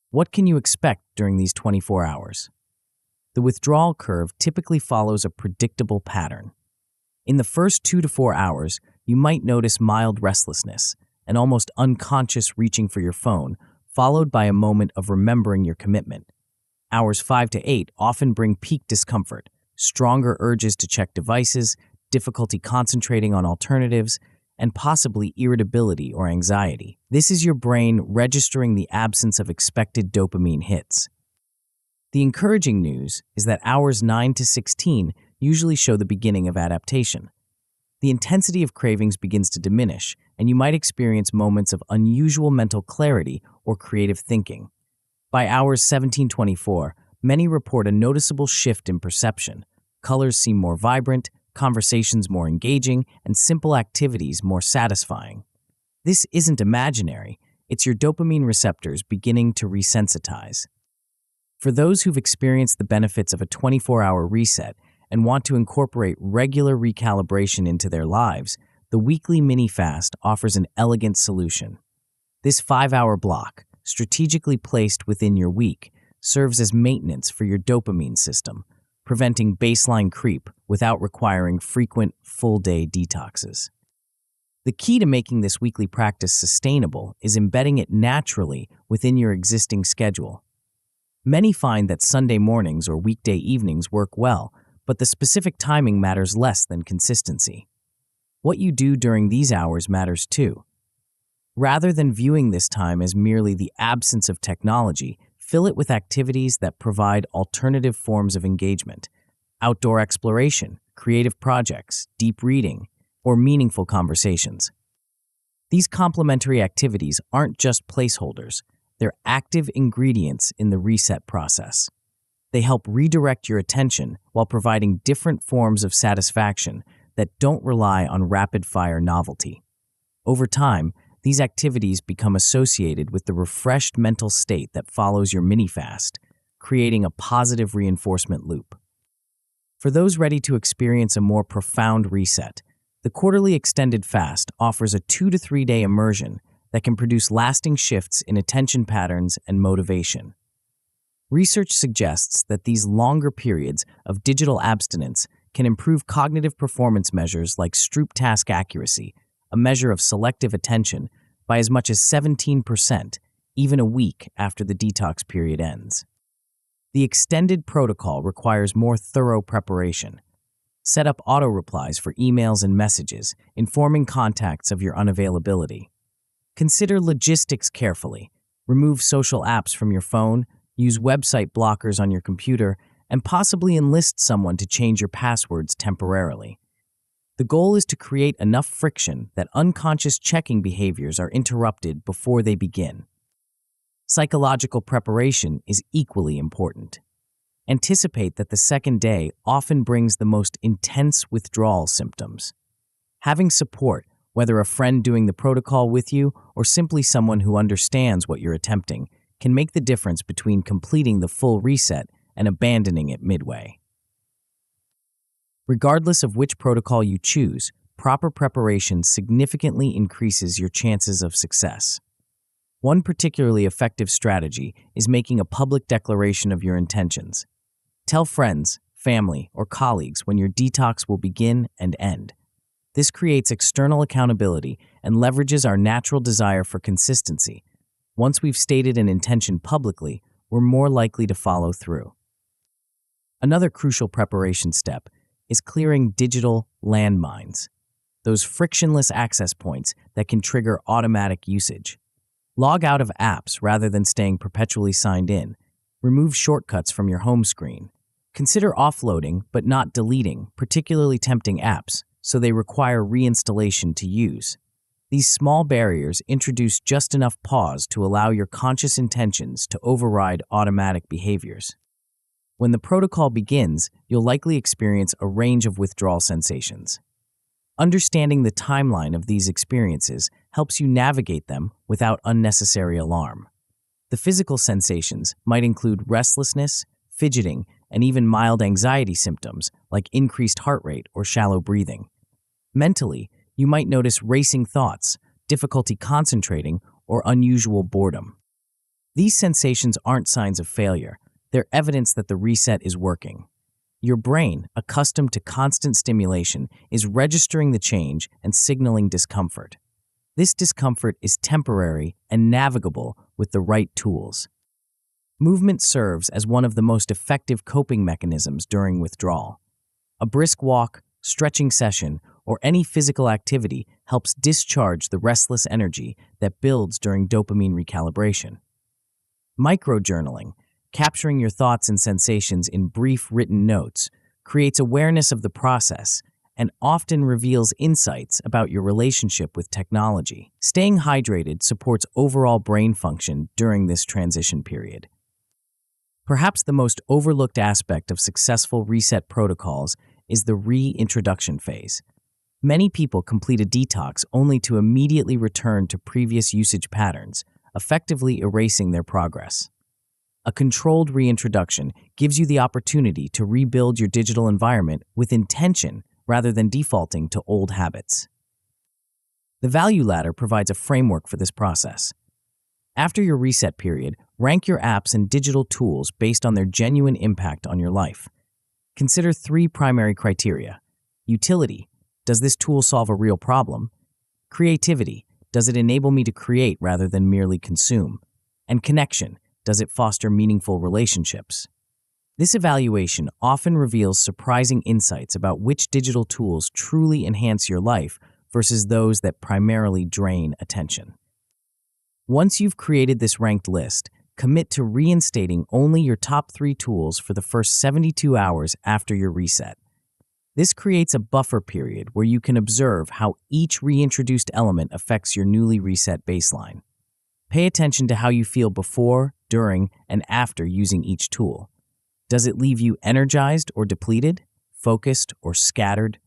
What can you expect during these 24 hours? The withdrawal curve typically follows a predictable pattern. In the first 2 to 4 hours, you might notice mild restlessness, an almost unconscious reaching for your phone, followed by a moment of remembering your commitment. Hours 5 to 8 often bring peak discomfort, stronger urges to check devices, difficulty concentrating on alternatives, and possibly irritability or anxiety. This is your brain registering the absence of expected dopamine hits. The encouraging news is that hours 9 to 16 usually show the beginning of adaptation. The intensity of cravings begins to diminish, and you might experience moments of unusual mental clarity or creative thinking. By hours 17-24, many report a noticeable shift in perception. Colors seem more vibrant, conversations more engaging, and simple activities more satisfying. This isn't imaginary, it's your dopamine receptors beginning to resensitize. For those who've experienced the benefits of a 24-hour reset and want to incorporate regular recalibration into their lives, the weekly mini-fast offers an elegant solution. This 5-hour block, strategically placed within your week, serves as maintenance for your dopamine system, preventing baseline creep without requiring frequent full-day detoxes. The key to making this weekly practice sustainable is embedding it naturally within your existing schedule. Many find that Sunday mornings or weekday evenings work well, but the specific timing matters less than consistency. What you do during these hours matters too. Rather than viewing this time as merely the absence of technology, Fill it with activities that provide alternative forms of engagement: outdoor exploration, creative projects, deep reading, or meaningful conversations. These complementary activities aren't just placeholders, they're active ingredients in the reset process. They help redirect your attention while providing different forms of satisfaction that don't rely on rapid-fire novelty. Over time, these activities become associated with the refreshed mental state that follows your mini-fast, creating a positive reinforcement loop. For those ready to experience a more profound reset, the quarterly extended fast offers a 2 to 3 day immersion that can produce lasting shifts in attention patterns and motivation. Research suggests that these longer periods of digital abstinence can improve cognitive performance measures like Stroop task accuracy, a measure of selective attention, by as much as 17%, even a week after the detox period ends. The extended protocol requires more thorough preparation. Set up auto-replies for emails and messages, informing contacts of your unavailability. Consider logistics carefully. Remove social apps from your phone, use website blockers on your computer, and possibly enlist someone to change your passwords temporarily. The goal is to create enough friction that unconscious checking behaviors are interrupted before they begin. Psychological preparation is equally important. Anticipate that the second day often brings the most intense withdrawal symptoms. Having support, whether a friend doing the protocol with you or simply someone who understands what you're attempting, can make the difference between completing the full reset and abandoning it midway. Regardless of which protocol you choose, proper preparation significantly increases your chances of success. One particularly effective strategy is making a public declaration of your intentions. Tell friends, family, or colleagues when your detox will begin and end. This creates external accountability and leverages our natural desire for consistency. Once we've stated an intention publicly, we're more likely to follow through. Another crucial preparation step is clearing digital landmines, those frictionless access points that can trigger automatic usage. Log out of apps rather than staying perpetually signed in. Remove shortcuts from your home screen. Consider offloading but not deleting particularly tempting apps so they require reinstallation to use. These small barriers introduce just enough pause to allow your conscious intentions to override automatic behaviors. When the protocol begins, you'll likely experience a range of withdrawal sensations. Understanding the timeline of these experiences helps you navigate them without unnecessary alarm. The physical sensations might include restlessness, fidgeting, and even mild anxiety symptoms like increased heart rate or shallow breathing. Mentally, you might notice racing thoughts, difficulty concentrating, or unusual boredom. These sensations aren't signs of failure. They're evidence that the reset is working. Your brain, accustomed to constant stimulation, is registering the change and signaling discomfort. This discomfort is temporary and navigable with the right tools. Movement serves as one of the most effective coping mechanisms during withdrawal. A brisk walk, stretching session, or any physical activity helps discharge the restless energy that builds during dopamine recalibration. Microjournaling, capturing your thoughts and sensations in brief written notes, creates awareness of the process and often reveals insights about your relationship with technology. Staying hydrated supports overall brain function during this transition period. Perhaps the most overlooked aspect of successful reset protocols is the reintroduction phase. Many people complete a detox only to immediately return to previous usage patterns, effectively erasing their progress. A controlled reintroduction gives you the opportunity to rebuild your digital environment with intention rather than defaulting to old habits. The value ladder provides a framework for this process. After your reset period, rank your apps and digital tools based on their genuine impact on your life. Consider 3 primary criteria. Utility: does this tool solve a real problem? Creativity: does it enable me to create rather than merely consume? And connection: does it foster meaningful relationships? This evaluation often reveals surprising insights about which digital tools truly enhance your life versus those that primarily drain attention. Once you've created this ranked list, commit to reinstating only your top 3 tools for the first 72 hours after your reset. This creates a buffer period where you can observe how each reintroduced element affects your newly reset baseline. Pay attention to how you feel before, during, and after using each tool. Does it leave you energized or depleted, focused or scattered?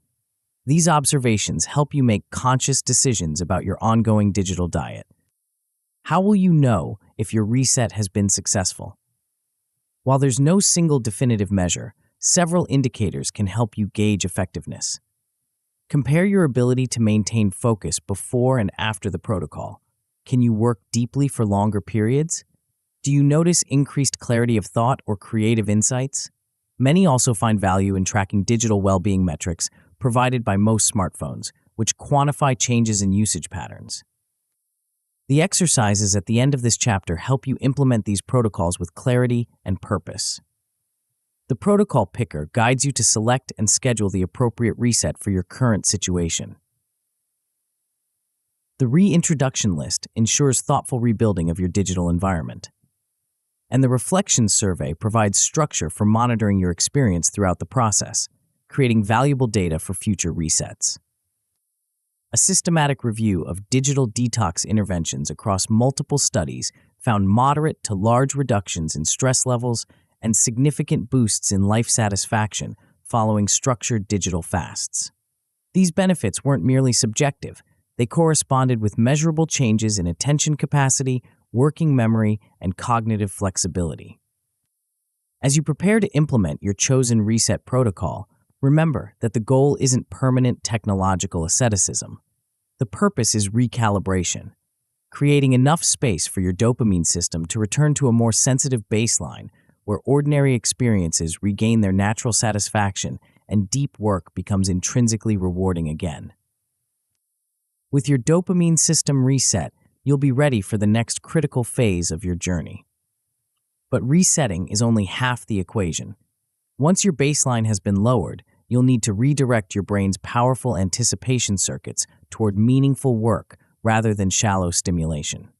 These observations help you make conscious decisions about your ongoing digital diet. How will you know if your reset has been successful? While there's no single definitive measure, several indicators can help you gauge effectiveness. Compare your ability to maintain focus before and after the protocol. Can you work deeply for longer periods? Do you notice increased clarity of thought or creative insights? Many also find value in tracking digital well-being metrics provided by most smartphones, which quantify changes in usage patterns. The exercises at the end of this chapter help you implement these protocols with clarity and purpose. The protocol picker guides you to select and schedule the appropriate reset for your current situation. The reintroduction list ensures thoughtful rebuilding of your digital environment. And the reflection survey provides structure for monitoring your experience throughout the process, creating valuable data for future resets. A systematic review of digital detox interventions across multiple studies found moderate to large reductions in stress levels and significant boosts in life satisfaction following structured digital fasts. These benefits weren't merely subjective, they corresponded with measurable changes in attention capacity, working memory, and cognitive flexibility. As you prepare to implement your chosen reset protocol, remember that the goal isn't permanent technological asceticism. The purpose is recalibration, creating enough space for your dopamine system to return to a more sensitive baseline where ordinary experiences regain their natural satisfaction and deep work becomes intrinsically rewarding again. With your dopamine system reset, you'll be ready for the next critical phase of your journey. But resetting is only half the equation. Once your baseline has been lowered, you'll need to redirect your brain's powerful anticipation circuits toward meaningful work rather than shallow stimulation.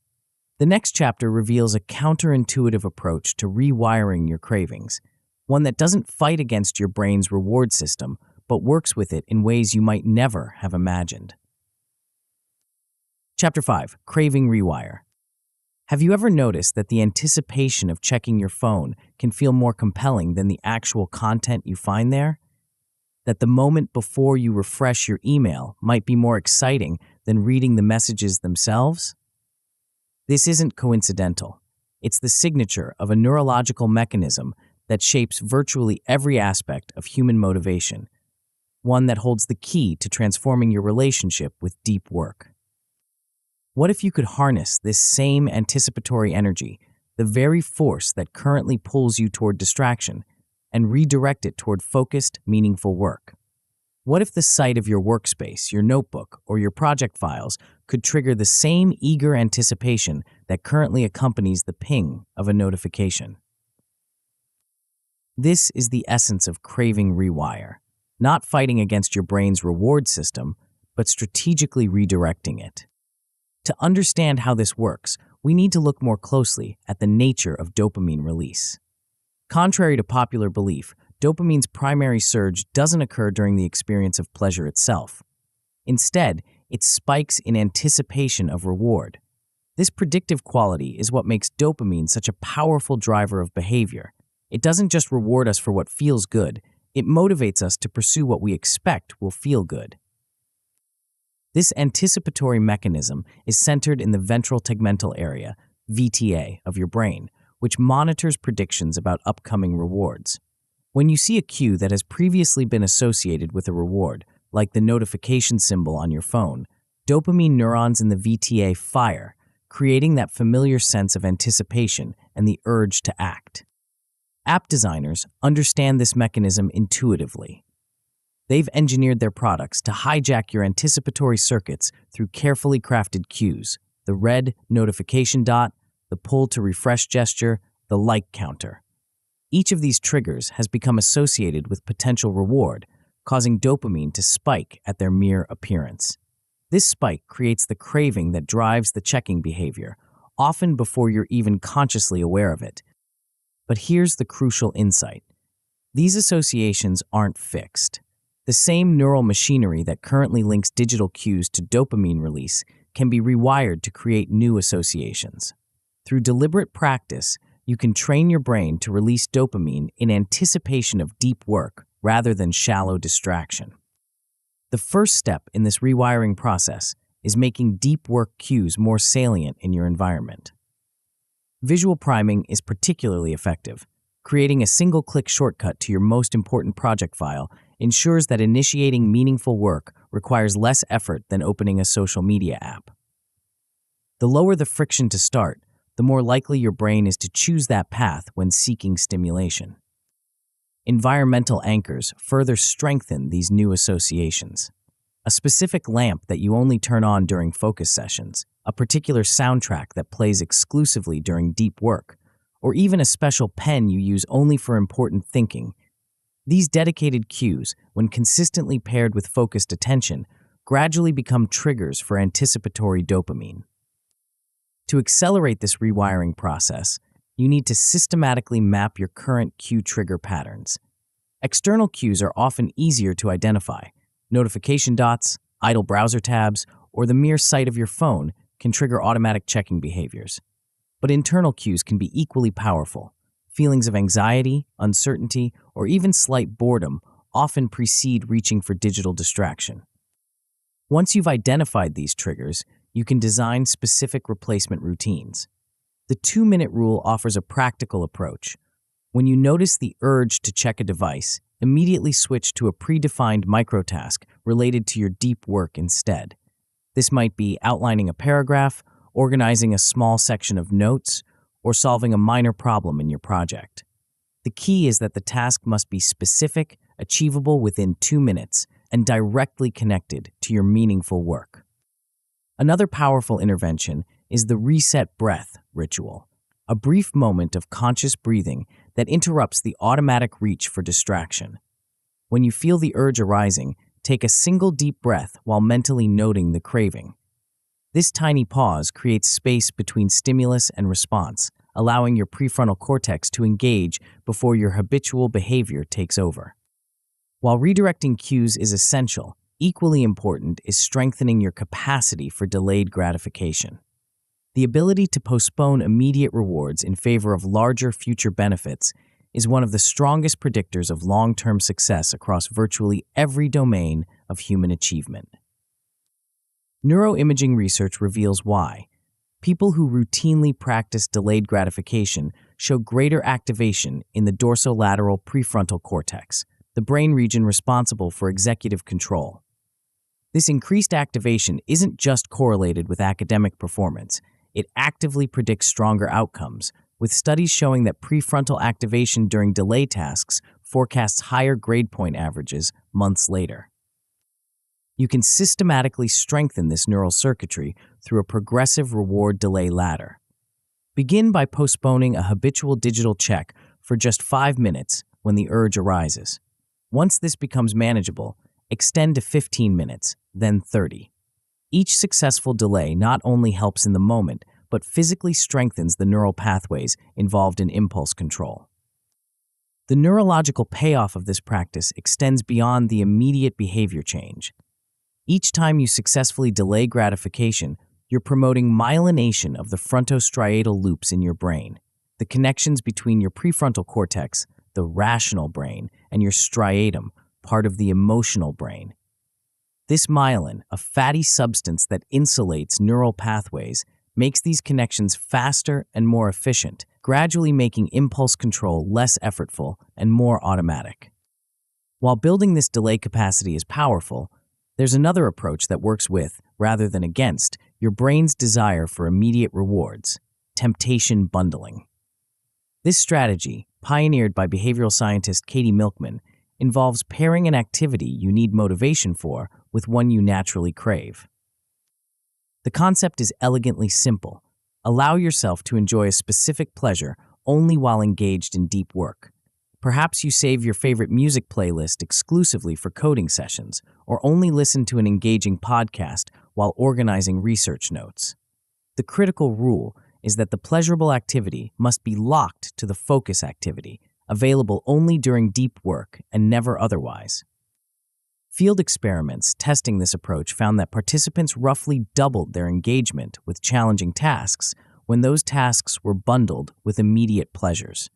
The next chapter reveals a counterintuitive approach to rewiring your cravings, one that doesn't fight against your brain's reward system, but works with it in ways you might never have imagined. Chapter 5. Craving Rewire. Have you ever noticed that the anticipation of checking your phone can feel more compelling than the actual content you find there? That the moment before you refresh your email might be more exciting than reading the messages themselves? This isn't coincidental. It's the signature of a neurological mechanism that shapes virtually every aspect of human motivation, one that holds the key to transforming your relationship with deep work. What if you could harness this same anticipatory energy, the very force that currently pulls you toward distraction, and redirect it toward focused, meaningful work? What if the sight of your workspace, your notebook, or your project files could trigger the same eager anticipation that currently accompanies the ping of a notification? This is the essence of Craving Rewire, not fighting against your brain's reward system, but strategically redirecting it. To understand how this works, we need to look more closely at the nature of dopamine release. Contrary to popular belief, dopamine's primary surge doesn't occur during the experience of pleasure itself. Instead, it spikes in anticipation of reward. This predictive quality is what makes dopamine such a powerful driver of behavior. It doesn't just reward us for what feels good, it motivates us to pursue what we expect will feel good. This anticipatory mechanism is centered in the ventral tegmental area, VTA, of your brain, which monitors predictions about upcoming rewards. When you see a cue that has previously been associated with a reward, like the notification symbol on your phone, dopamine neurons in the VTA fire, creating that familiar sense of anticipation and the urge to act. App designers understand this mechanism intuitively. They've engineered their products to hijack your anticipatory circuits through carefully crafted cues: the red notification dot, the pull to refresh gesture, the like counter. Each of these triggers has become associated with potential reward, causing dopamine to spike at their mere appearance. This spike creates the craving that drives the checking behavior, often before you're even consciously aware of it. But here's the crucial insight. These associations aren't fixed. The same neural machinery that currently links digital cues to dopamine release can be rewired to create new associations. Through deliberate practice, you can train your brain to release dopamine in anticipation of deep work rather than shallow distraction. The first step in this rewiring process is making deep work cues more salient in your environment. Visual priming is particularly effective. Creating a single-click shortcut to your most important project file ensures that initiating meaningful work requires less effort than opening a social media app. The lower the friction to start, the more likely your brain is to choose that path when seeking stimulation. Environmental anchors further strengthen these new associations. A specific lamp that you only turn on during focus sessions, a particular soundtrack that plays exclusively during deep work, or even a special pen you use only for important thinking. These dedicated cues, when consistently paired with focused attention, gradually become triggers for anticipatory dopamine. To accelerate this rewiring process, you need to systematically map your current cue trigger patterns. External cues are often easier to identify. Notification dots, idle browser tabs, or the mere sight of your phone can trigger automatic checking behaviors. But internal cues can be equally powerful. Feelings of anxiety, uncertainty, or even slight boredom often precede reaching for digital distraction. Once you've identified these triggers, you can design specific replacement routines. The 2-minute rule offers a practical approach. When you notice the urge to check a device, immediately switch to a predefined microtask related to your deep work instead. This might be outlining a paragraph, organizing a small section of notes, or solving a minor problem in your project. The key is that the task must be specific, achievable within 2 minutes, and directly connected to your meaningful work. Another powerful intervention is the reset breath ritual, a brief moment of conscious breathing that interrupts the automatic reach for distraction. When you feel the urge arising, take a single deep breath while mentally noting the craving. This tiny pause creates space between stimulus and response, allowing your prefrontal cortex to engage before your habitual behavior takes over. While redirecting cues is essential, equally important is strengthening your capacity for delayed gratification. The ability to postpone immediate rewards in favor of larger future benefits is one of the strongest predictors of long-term success across virtually every domain of human achievement. Neuroimaging research reveals why. People who routinely practice delayed gratification show greater activation in the dorsolateral prefrontal cortex, the brain region responsible for executive control. This increased activation isn't just correlated with academic performance, it actively predicts stronger outcomes, with studies showing that prefrontal activation during delay tasks forecasts higher grade point averages months later. You can systematically strengthen this neural circuitry through a progressive reward delay ladder. Begin by postponing a habitual digital check for just 5 minutes when the urge arises. Once this becomes manageable, extend to 15 minutes, then 30. Each successful delay not only helps in the moment, but physically strengthens the neural pathways involved in impulse control. The neurological payoff of this practice extends beyond the immediate behavior change. Each time you successfully delay gratification, you're promoting myelination of the frontostriatal loops in your brain, the connections between your prefrontal cortex, the rational brain, and your striatum, part of the emotional brain. This myelin, a fatty substance that insulates neural pathways, makes these connections faster and more efficient, gradually making impulse control less effortful and more automatic. While building this delay capacity is powerful, there's another approach that works with, rather than against, your brain's desire for immediate rewards: temptation bundling. This strategy, pioneered by behavioral scientist Katie Milkman, involves pairing an activity you need motivation for with one you naturally crave. The concept is elegantly simple. Allow yourself to enjoy a specific pleasure only while engaged in deep work. Perhaps you save your favorite music playlist exclusively for coding sessions, or only listen to an engaging podcast while organizing research notes. The critical rule is that the pleasurable activity must be locked to the focus activity, available only during deep work and never otherwise. Field experiments testing this approach found that participants roughly doubled their engagement with challenging tasks when those tasks were bundled with immediate pleasures.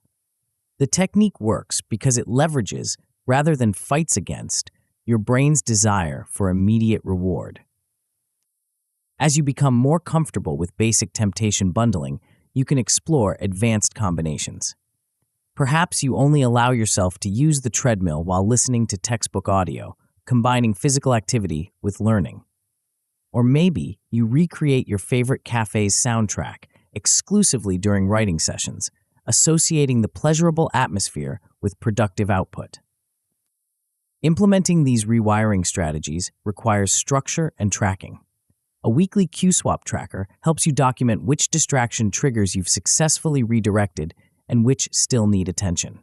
The technique works because it leverages, rather than fights against, your brain's desire for immediate reward. As you become more comfortable with basic temptation bundling, you can explore advanced combinations. Perhaps you only allow yourself to use the treadmill while listening to textbook audio, combining physical activity with learning. Or maybe you recreate your favorite cafe's soundtrack exclusively during writing sessions, associating the pleasurable atmosphere with productive output. Implementing these rewiring strategies requires structure and tracking. A weekly cue swap tracker helps you document which distraction triggers you've successfully redirected and which still need attention.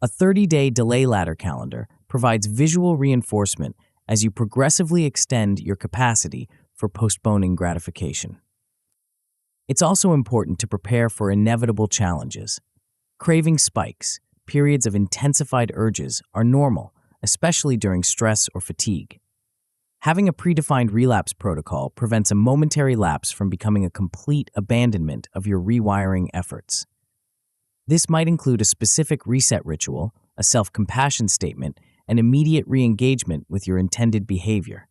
A 30-day delay ladder calendar provides visual reinforcement as you progressively extend your capacity for postponing gratification. It's also important to prepare for inevitable challenges. Craving spikes, periods of intensified urges, are normal, especially during stress or fatigue. Having a predefined relapse protocol prevents a momentary lapse from becoming a complete abandonment of your rewiring efforts. This might include a specific reset ritual, a self-compassion statement, and immediate re-engagement with your intended behavior.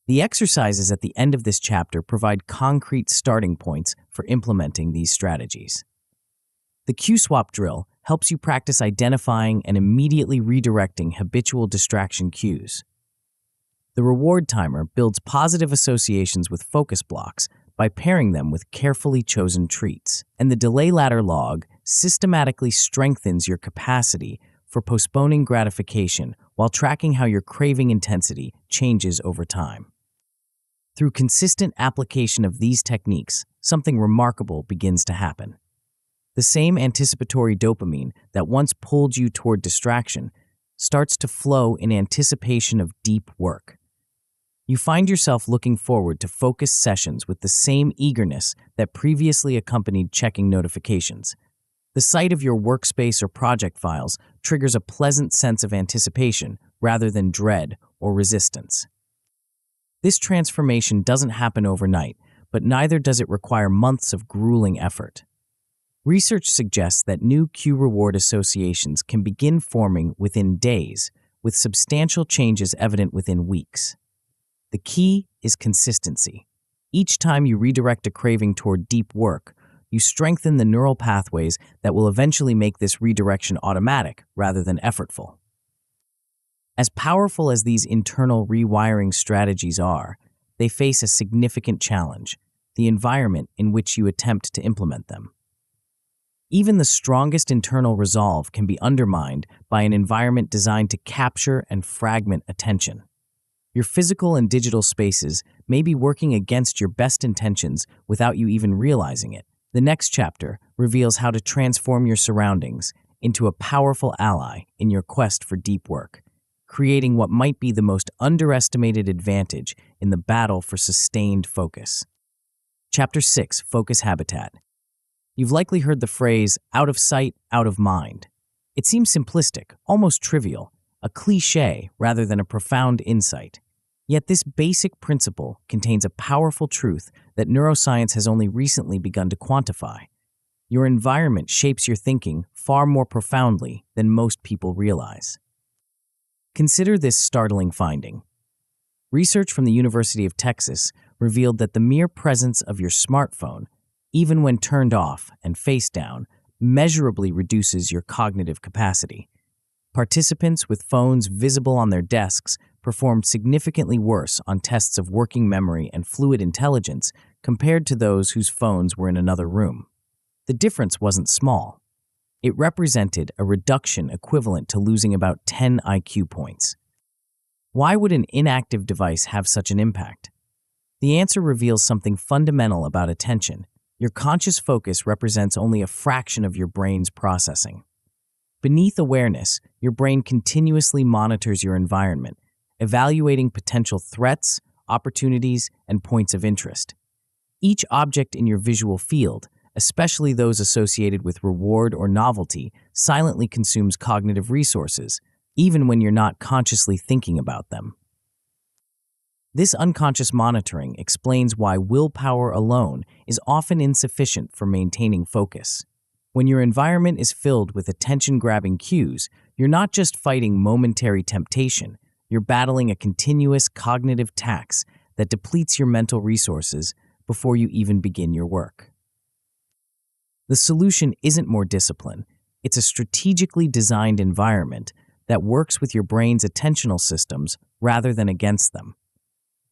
The exercises at the end of this chapter provide concrete starting points for implementing these strategies. The cue swap drill helps you practice identifying and immediately redirecting habitual distraction cues. The reward timer builds positive associations with focus blocks by pairing them with carefully chosen treats. And the delay ladder log systematically strengthens your capacity for postponing gratification while tracking how your craving intensity changes over time. Through consistent application of these techniques, something remarkable begins to happen. The same anticipatory dopamine that once pulled you toward distraction starts to flow in anticipation of deep work. You find yourself looking forward to focused sessions with the same eagerness that previously accompanied checking notifications. The sight of your workspace or project files triggers a pleasant sense of anticipation rather than dread or resistance. This transformation doesn't happen overnight, but neither does it require months of grueling effort. Research suggests that new cue-reward associations can begin forming within days, with substantial changes evident within weeks. The key is consistency. Each time you redirect a craving toward deep work, you strengthen the neural pathways that will eventually make this redirection automatic rather than effortful. As powerful as these internal rewiring strategies are, they face a significant challenge: the environment in which you attempt to implement them. Even the strongest internal resolve can be undermined by an environment designed to capture and fragment attention. Your physical and digital spaces may be working against your best intentions without you even realizing it. The next chapter reveals how to transform your surroundings into a powerful ally in your quest for deep work, creating what might be the most underestimated advantage in the battle for sustained focus. Chapter 6, Focus Habitat. You've likely heard the phrase, out of sight, out of mind. It seems simplistic, almost trivial, a cliché rather than a profound insight. Yet this basic principle contains a powerful truth that neuroscience has only recently begun to quantify. Your environment shapes your thinking far more profoundly than most people realize. Consider this startling finding. Research from the University of Texas revealed that the mere presence of your smartphone, even when turned off and face down, measurably reduces your cognitive capacity. Participants with phones visible on their desks performed significantly worse on tests of working memory and fluid intelligence compared to those whose phones were in another room. The difference wasn't small. It represented a reduction equivalent to losing about 10 IQ points. Why would an inactive device have such an impact? The answer reveals something fundamental about attention. Your conscious focus represents only a fraction of your brain's processing. Beneath awareness, your brain continuously monitors your environment, evaluating potential threats, opportunities, and points of interest. Each object in your visual field, especially those associated with reward or novelty, silently consumes cognitive resources, even when you're not consciously thinking about them. This unconscious monitoring explains why willpower alone is often insufficient for maintaining focus. When your environment is filled with attention-grabbing cues, you're not just fighting momentary temptation, you're battling a continuous cognitive tax that depletes your mental resources before you even begin your work. The solution isn't more discipline, it's a strategically designed environment that works with your brain's attentional systems rather than against them.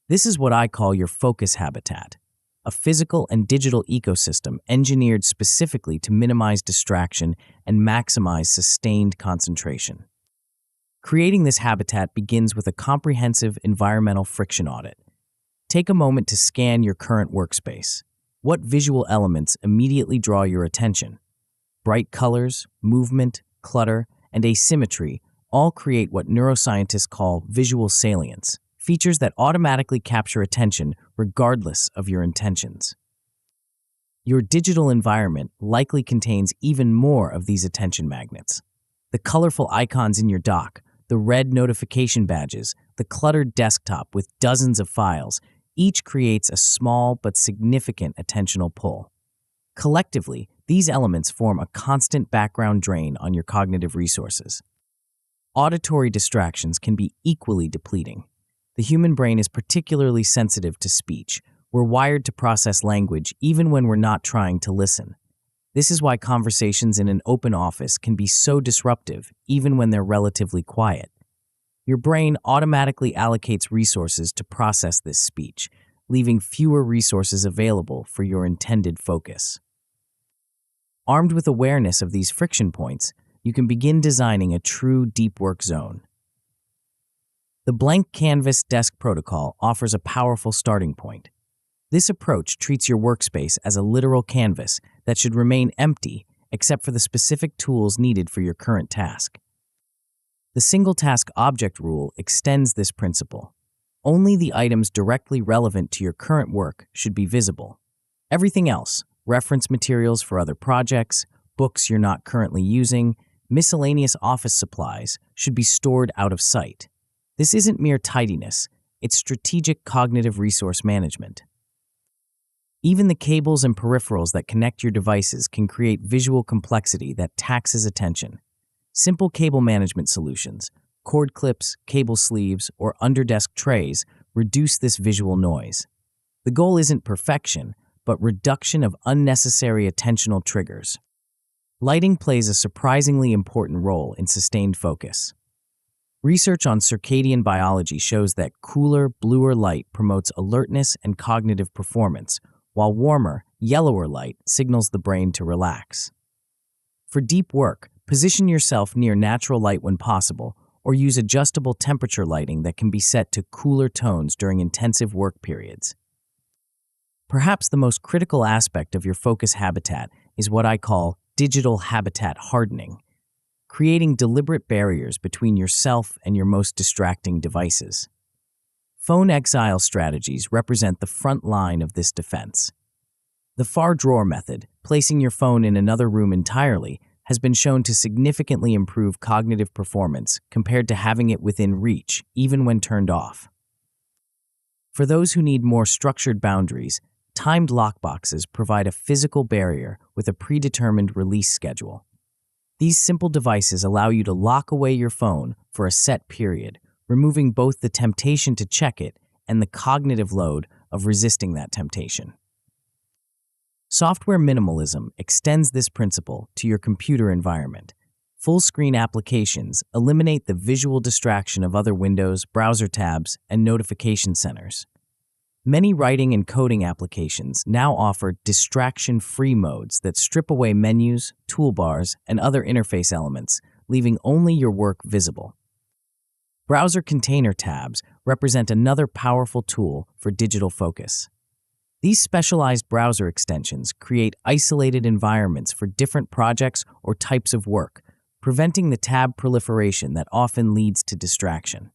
This is what I call your focus habitat, a physical and digital ecosystem engineered specifically to minimize distraction and maximize sustained concentration. Creating this habitat begins with a comprehensive environmental friction audit. Take a moment to scan your current workspace. What visual elements immediately draw your attention? Bright colors, movement, clutter, and asymmetry all create what neuroscientists call visual salience, features that automatically capture attention regardless of your intentions. Your digital environment likely contains even more of these attention magnets. The colorful icons in your dock, the red notification badges, the cluttered desktop with dozens of files, each creates a small but significant attentional pull. Collectively, these elements form a constant background drain on your cognitive resources. Auditory distractions can be equally depleting. The human brain is particularly sensitive to speech. We're wired to process language even when we're not trying to listen. This is why conversations in an open office can be so disruptive even when they're relatively quiet. Your brain automatically allocates resources to process this speech, leaving fewer resources available for your intended focus. Armed with awareness of these friction points, you can begin designing a true deep work zone. The blank canvas desk protocol offers a powerful starting point. This approach treats your workspace as a literal canvas that should remain empty except for the specific tools needed for your current task. The single-task object rule extends this principle. Only the items directly relevant to your current work should be visible. Everything else, reference materials for other projects, books you're not currently using, miscellaneous office supplies, should be stored out of sight. This isn't mere tidiness, it's strategic cognitive resource management. Even the cables and peripherals that connect your devices can create visual complexity that taxes attention. Simple cable management solutions, cord clips, cable sleeves, or under-desk trays reduce this visual noise. The goal isn't perfection, but reduction of unnecessary attentional triggers. Lighting plays a surprisingly important role in sustained focus. Research on circadian biology shows that cooler, bluer light promotes alertness and cognitive performance, while warmer, yellower light signals the brain to relax. For deep work, position yourself near natural light when possible, or use adjustable temperature lighting that can be set to cooler tones during intensive work periods. Perhaps the most critical aspect of your focus habitat is what I call digital habitat hardening, creating deliberate barriers between yourself and your most distracting devices. Phone exile strategies represent the front line of this defense. The far drawer method, placing your phone in another room entirely, has been shown to significantly improve cognitive performance compared to having it within reach, even when turned off. For those who need more structured boundaries, timed lockboxes provide a physical barrier with a predetermined release schedule. These simple devices allow you to lock away your phone for a set period, removing both the temptation to check it and the cognitive load of resisting that temptation. Software minimalism extends this principle to your computer environment. Full-screen applications eliminate the visual distraction of other windows, browser tabs, and notification centers. Many writing and coding applications now offer distraction-free modes that strip away menus, toolbars, and other interface elements, leaving only your work visible. Browser container tabs represent another powerful tool for digital focus. These specialized browser extensions create isolated environments for different projects or types of work, preventing the tab proliferation that often leads to distraction.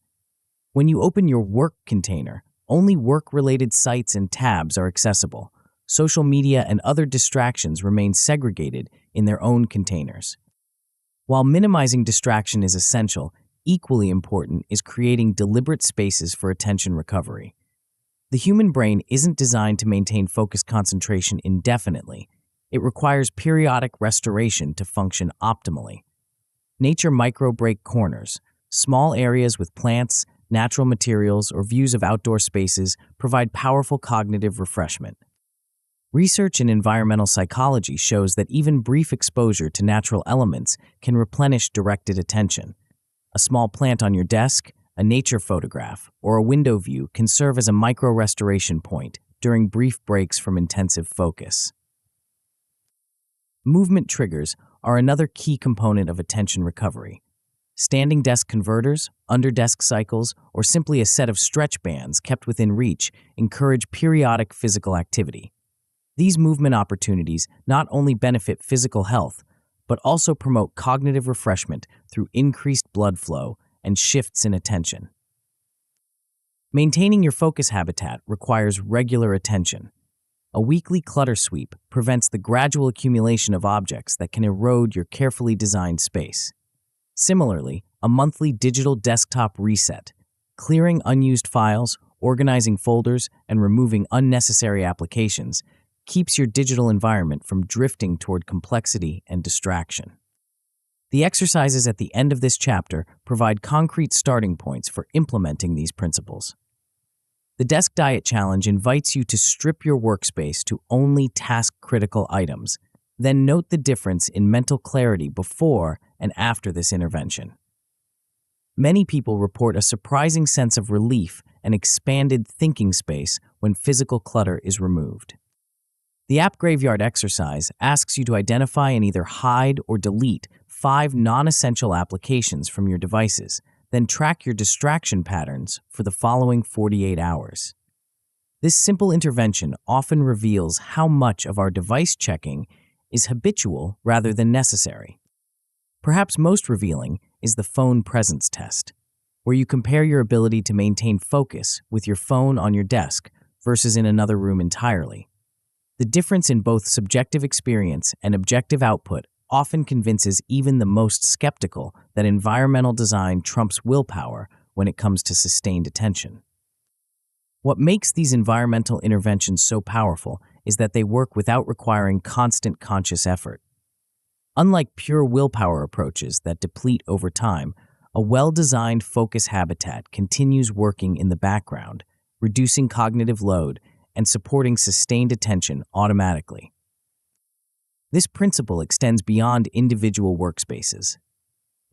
When you open your work container, only work-related sites and tabs are accessible, social media and other distractions remain segregated in their own containers. While minimizing distraction is essential, equally important is creating deliberate spaces for attention recovery. The human brain isn't designed to maintain focused concentration indefinitely. It requires periodic restoration to function optimally. Nature micro-break corners, small areas with plants, natural materials, or views of outdoor spaces provide powerful cognitive refreshment. Research in environmental psychology shows that even brief exposure to natural elements can replenish directed attention. A small plant on your desk, a nature photograph, or a window view can serve as a micro-restoration point during brief breaks from intensive focus. Movement triggers are another key component of attention recovery. Standing desk converters, under-desk cycles, or simply a set of stretch bands kept within reach encourage periodic physical activity. These movement opportunities not only benefit physical health, but also promote cognitive refreshment through increased blood flow and shifts in attention. Maintaining your focus habitat requires regular attention. A weekly clutter sweep prevents the gradual accumulation of objects that can erode your carefully designed space. Similarly, a monthly digital desktop reset, clearing unused files, organizing folders, and removing unnecessary applications, keeps your digital environment from drifting toward complexity and distraction. The exercises at the end of this chapter provide concrete starting points for implementing these principles. The Desk Diet Challenge invites you to strip your workspace to only task-critical items, then note the difference in mental clarity before and after this intervention. Many people report a surprising sense of relief and expanded thinking space when physical clutter is removed. The App Graveyard exercise asks you to identify and either hide or delete 5 non-essential applications from your devices, then track your distraction patterns for the following 48 hours. This simple intervention often reveals how much of our device checking is habitual rather than necessary. Perhaps most revealing is the phone presence test, where you compare your ability to maintain focus with your phone on your desk versus in another room entirely. The difference in both subjective experience and objective output often convinces even the most skeptical that environmental design trumps willpower when it comes to sustained attention. What makes these environmental interventions so powerful is that they work without requiring constant conscious effort. Unlike pure willpower approaches that deplete over time, a well-designed focus habitat continues working in the background, reducing cognitive load and supporting sustained attention automatically. This principle extends beyond individual workspaces.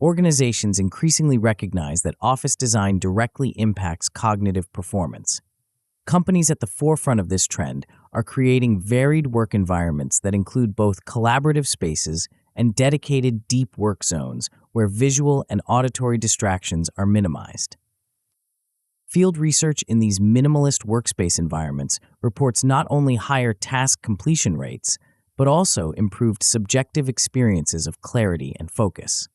Organizations increasingly recognize that office design directly impacts cognitive performance. Companies at the forefront of this trend are creating varied work environments that include both collaborative spaces and dedicated deep work zones where visual and auditory distractions are minimized. Field research in these minimalist workspace environments reports not only higher task completion rates, but also improved subjective experiences of clarity and focus.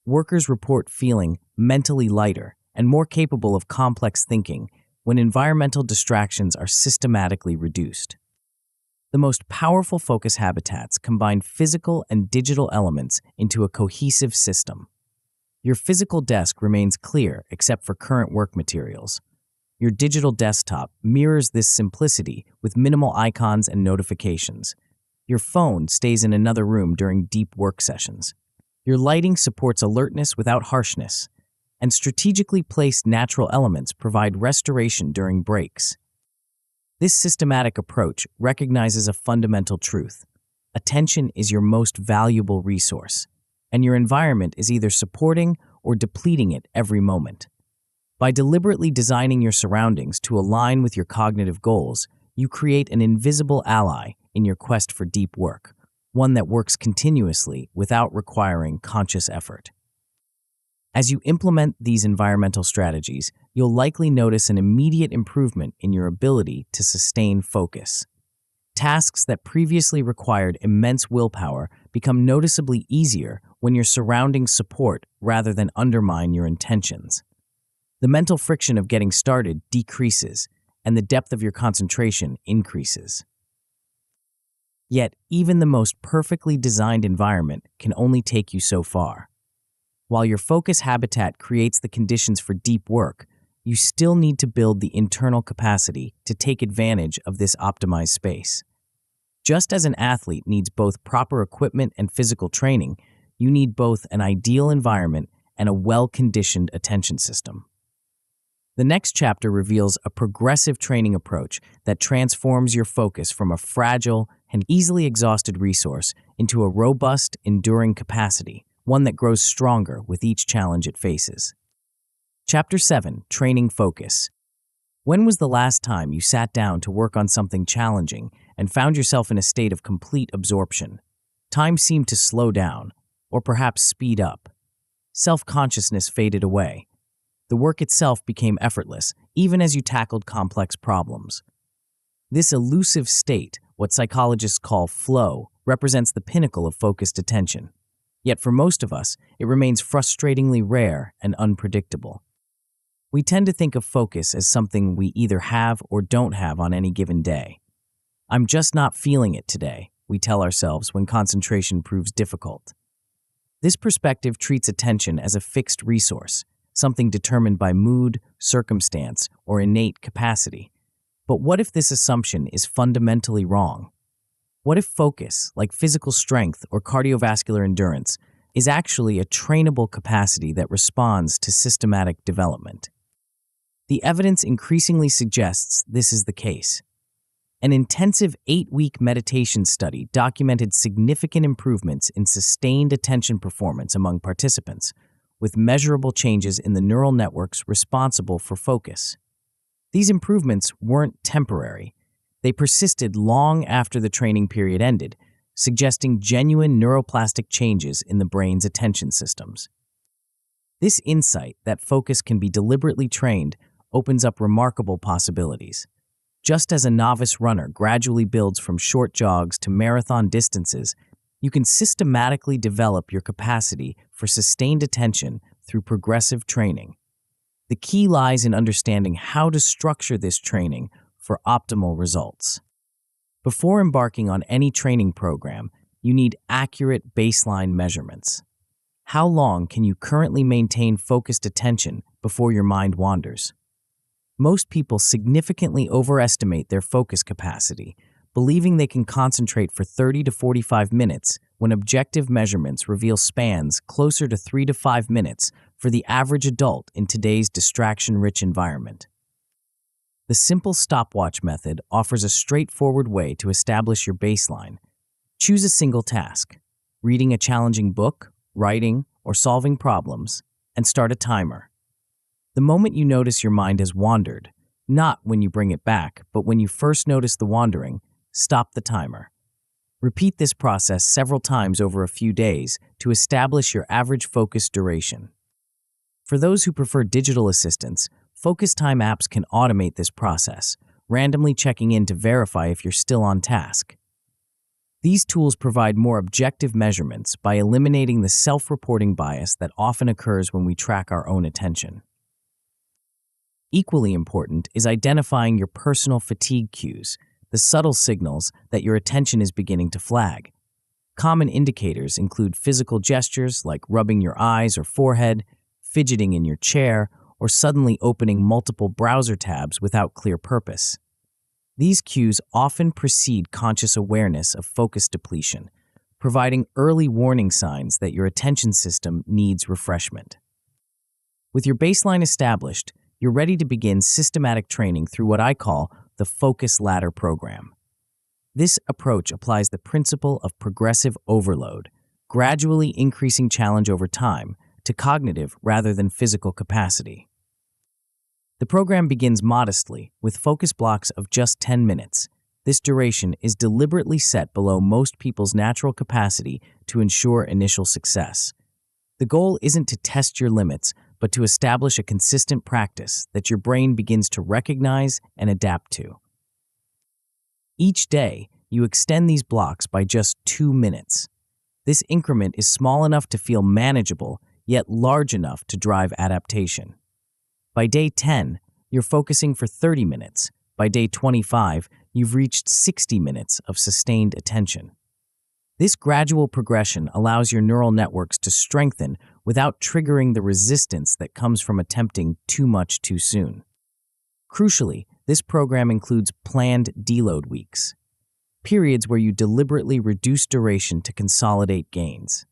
Workers report feeling mentally lighter and more capable of complex thinking when environmental distractions are systematically reduced. The most powerful focus habitats combine physical and digital elements into a cohesive system. Your physical desk remains clear except for current work materials. Your digital desktop mirrors this simplicity with minimal icons and notifications. Your phone stays in another room during deep work sessions. Your lighting supports alertness without harshness, and strategically placed natural elements provide restoration during breaks. This systematic approach recognizes a fundamental truth. Attention is your most valuable resource, and your environment is either supporting or depleting it every moment. By deliberately designing your surroundings to align with your cognitive goals, you create an invisible ally in your quest for deep work, one that works continuously without requiring conscious effort. As you implement these environmental strategies, you'll likely notice an immediate improvement in your ability to sustain focus. Tasks that previously required immense willpower become noticeably easier when your surroundings support rather than undermine your intentions. The mental friction of getting started decreases, and the depth of your concentration increases. Yet, even the most perfectly designed environment can only take you so far. While your focus habitat creates the conditions for deep work, you still need to build the internal capacity to take advantage of this optimized space. Just as an athlete needs both proper equipment and physical training, you need both an ideal environment and a well-conditioned attention system. The next chapter reveals a progressive training approach that transforms your focus from a fragile and easily exhausted resource into a robust, enduring capacity, one that grows stronger with each challenge it faces. Chapter 7: Training Focus. When was the last time you sat down to work on something challenging and found yourself in a state of complete absorption? Time seemed to slow down, or perhaps speed up. Self-consciousness faded away. The work itself became effortless, even as you tackled complex problems. This elusive state, what psychologists call flow, represents the pinnacle of focused attention. Yet for most of us, it remains frustratingly rare and unpredictable. We tend to think of focus as something we either have or don't have on any given day. "I'm just not feeling it today," we tell ourselves when concentration proves difficult. This perspective treats attention as a fixed resource, something determined by mood, circumstance, or innate capacity. But what if this assumption is fundamentally wrong? What if focus, like physical strength or cardiovascular endurance, is actually a trainable capacity that responds to systematic development? The evidence increasingly suggests this is the case. An intensive 8-week meditation study documented significant improvements in sustained attention performance among participants, with measurable changes in the neural networks responsible for focus. These improvements weren't temporary. They persisted long after the training period ended, suggesting genuine neuroplastic changes in the brain's attention systems. This insight that focus can be deliberately trained opens up remarkable possibilities. Just as a novice runner gradually builds from short jogs to marathon distances, you can systematically develop your capacity for sustained attention through progressive training. The key lies in understanding how to structure this training for optimal results. Before embarking on any training program, you need accurate baseline measurements. How long can you currently maintain focused attention before your mind wanders? Most people significantly overestimate their focus capacity, believing they can concentrate for 30 to 45 minutes when objective measurements reveal spans closer to 3 to 5 minutes for the average adult in today's distraction-rich environment. The simple stopwatch method offers a straightforward way to establish your baseline. Choose a single task, reading a challenging book, writing, or solving problems, and start a timer. The moment you notice your mind has wandered, not when you bring it back, but when you first notice the wandering, stop the timer. Repeat this process several times over a few days to establish your average focus duration. For those who prefer digital assistance, focus time apps can automate this process, randomly checking in to verify if you're still on task. These tools provide more objective measurements by eliminating the self-reporting bias that often occurs when we track our own attention. Equally important is identifying your personal fatigue cues, the subtle signals that your attention is beginning to flag. Common indicators include physical gestures like rubbing your eyes or forehead, fidgeting in your chair, or suddenly opening multiple browser tabs without clear purpose. These cues often precede conscious awareness of focus depletion, providing early warning signs that your attention system needs refreshment. With your baseline established, you're ready to begin systematic training through what I call the Focus Ladder program. This approach applies the principle of progressive overload, gradually increasing challenge over time to cognitive rather than physical capacity. The program begins modestly with focus blocks of just 10 minutes. This duration is deliberately set below most people's natural capacity to ensure initial success. The goal isn't to test your limits, but to establish a consistent practice that your brain begins to recognize and adapt to. Each day, you extend these blocks by just 2 minutes. This increment is small enough to feel manageable, yet large enough to drive adaptation. By day 10, you're focusing for 30 minutes. By day 25, you've reached 60 minutes of sustained attention. This gradual progression allows your neural networks to strengthen without triggering the resistance that comes from attempting too much too soon. Crucially, this program includes planned deload weeks, periods where you deliberately reduce duration to consolidate gains.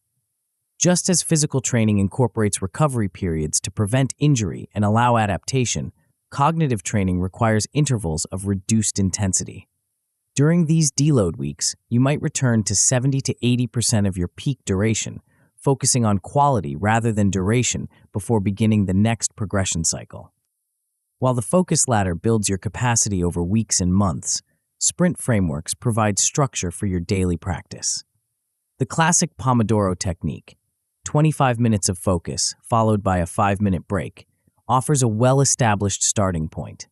Just as physical training incorporates recovery periods to prevent injury and allow adaptation, cognitive training requires intervals of reduced intensity. During these deload weeks, you might return to 70 to 80% of your peak duration, focusing on quality rather than duration before beginning the next progression cycle. While the focus ladder builds your capacity over weeks and months, sprint frameworks provide structure for your daily practice. The classic Pomodoro technique, 25 minutes of focus followed by a 5-minute break, offers a well-established starting point.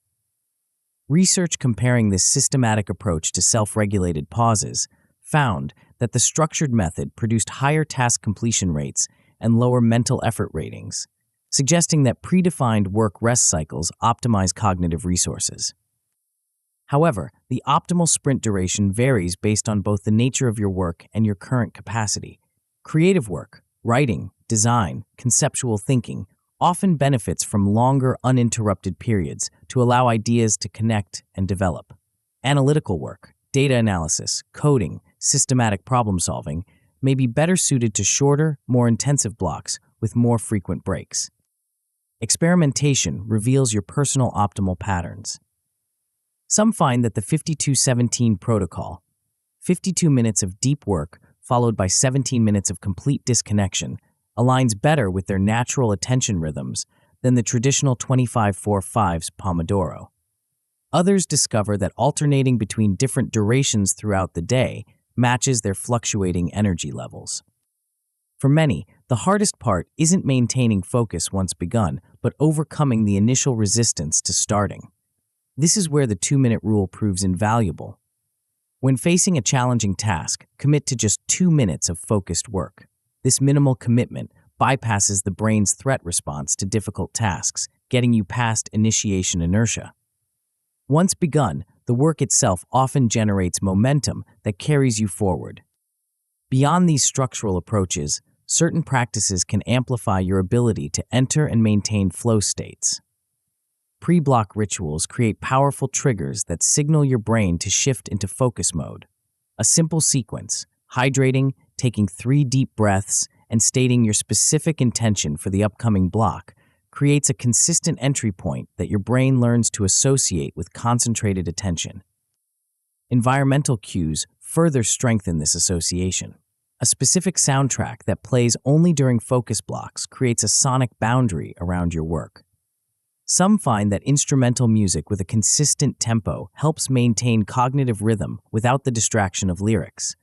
Research comparing this systematic approach to self-regulated pauses found that the structured method produced higher task completion rates and lower mental effort ratings, suggesting that predefined work-rest cycles optimize cognitive resources. However, the optimal sprint duration varies based on both the nature of your work and your current capacity. Creative work, writing, design, conceptual thinking, often benefits from longer, uninterrupted periods to allow ideas to connect and develop. Analytical work, data analysis, coding, systematic problem-solving may be better suited to shorter, more intensive blocks with more frequent breaks. Experimentation reveals your personal optimal patterns. Some find that the 52-17 protocol, 52 minutes of deep work followed by 17 minutes of complete disconnection, aligns better with their natural attention rhythms than the traditional 25-4-5's Pomodoro. Others discover that alternating between different durations throughout the day matches their fluctuating energy levels. For many, the hardest part isn't maintaining focus once begun, but overcoming the initial resistance to starting. This is where the 2-minute rule proves invaluable. When facing a challenging task, commit to just 2 minutes of focused work. This minimal commitment bypasses the brain's threat response to difficult tasks, getting you past initiation inertia. Once begun, the work itself often generates momentum that carries you forward. Beyond these structural approaches, certain practices can amplify your ability to enter and maintain flow states. Pre-block rituals create powerful triggers that signal your brain to shift into focus mode. A simple sequence, hydrating, taking 3 deep breaths, and stating your specific intention for the upcoming block, creates a consistent entry point that your brain learns to associate with concentrated attention. Environmental cues further strengthen this association. A specific soundtrack that plays only during focus blocks creates a sonic boundary around your work. Some find that instrumental music with a consistent tempo helps maintain cognitive rhythm without the distraction of lyrics.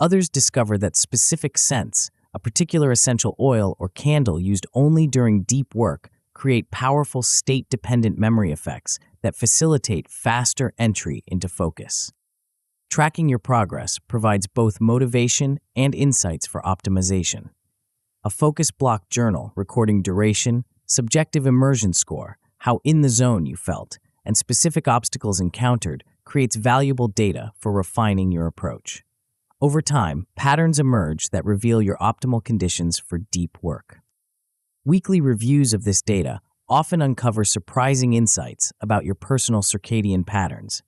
Others discover that specific scents, a particular essential oil or candle used only during deep work, create powerful state-dependent memory effects that facilitate faster entry into focus. Tracking your progress provides both motivation and insights for optimization. A focus block journal recording duration, subjective immersion score, how in the zone you felt, and specific obstacles encountered creates valuable data for refining your approach. Over time, patterns emerge that reveal your optimal conditions for deep work. Weekly reviews of this data often uncover surprising insights about your personal circadian patterns.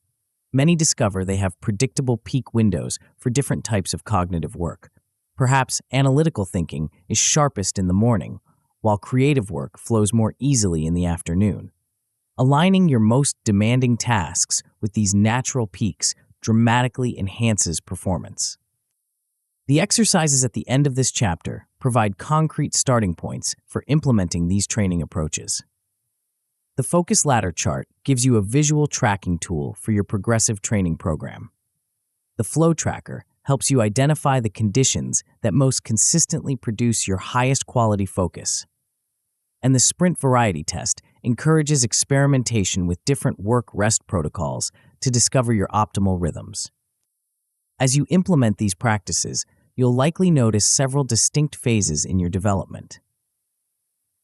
Many discover they have predictable peak windows for different types of cognitive work. Perhaps analytical thinking is sharpest in the morning, while creative work flows more easily in the afternoon. Aligning your most demanding tasks with these natural peaks dramatically enhances performance. The exercises at the end of this chapter provide concrete starting points for implementing these training approaches. The Focus Ladder chart gives you a visual tracking tool for your progressive training program. The Flow Tracker helps you identify the conditions that most consistently produce your highest quality focus. And the Sprint Variety Test encourages experimentation with different work-rest protocols to discover your optimal rhythms. As you implement these practices, you'll likely notice several distinct phases in your development.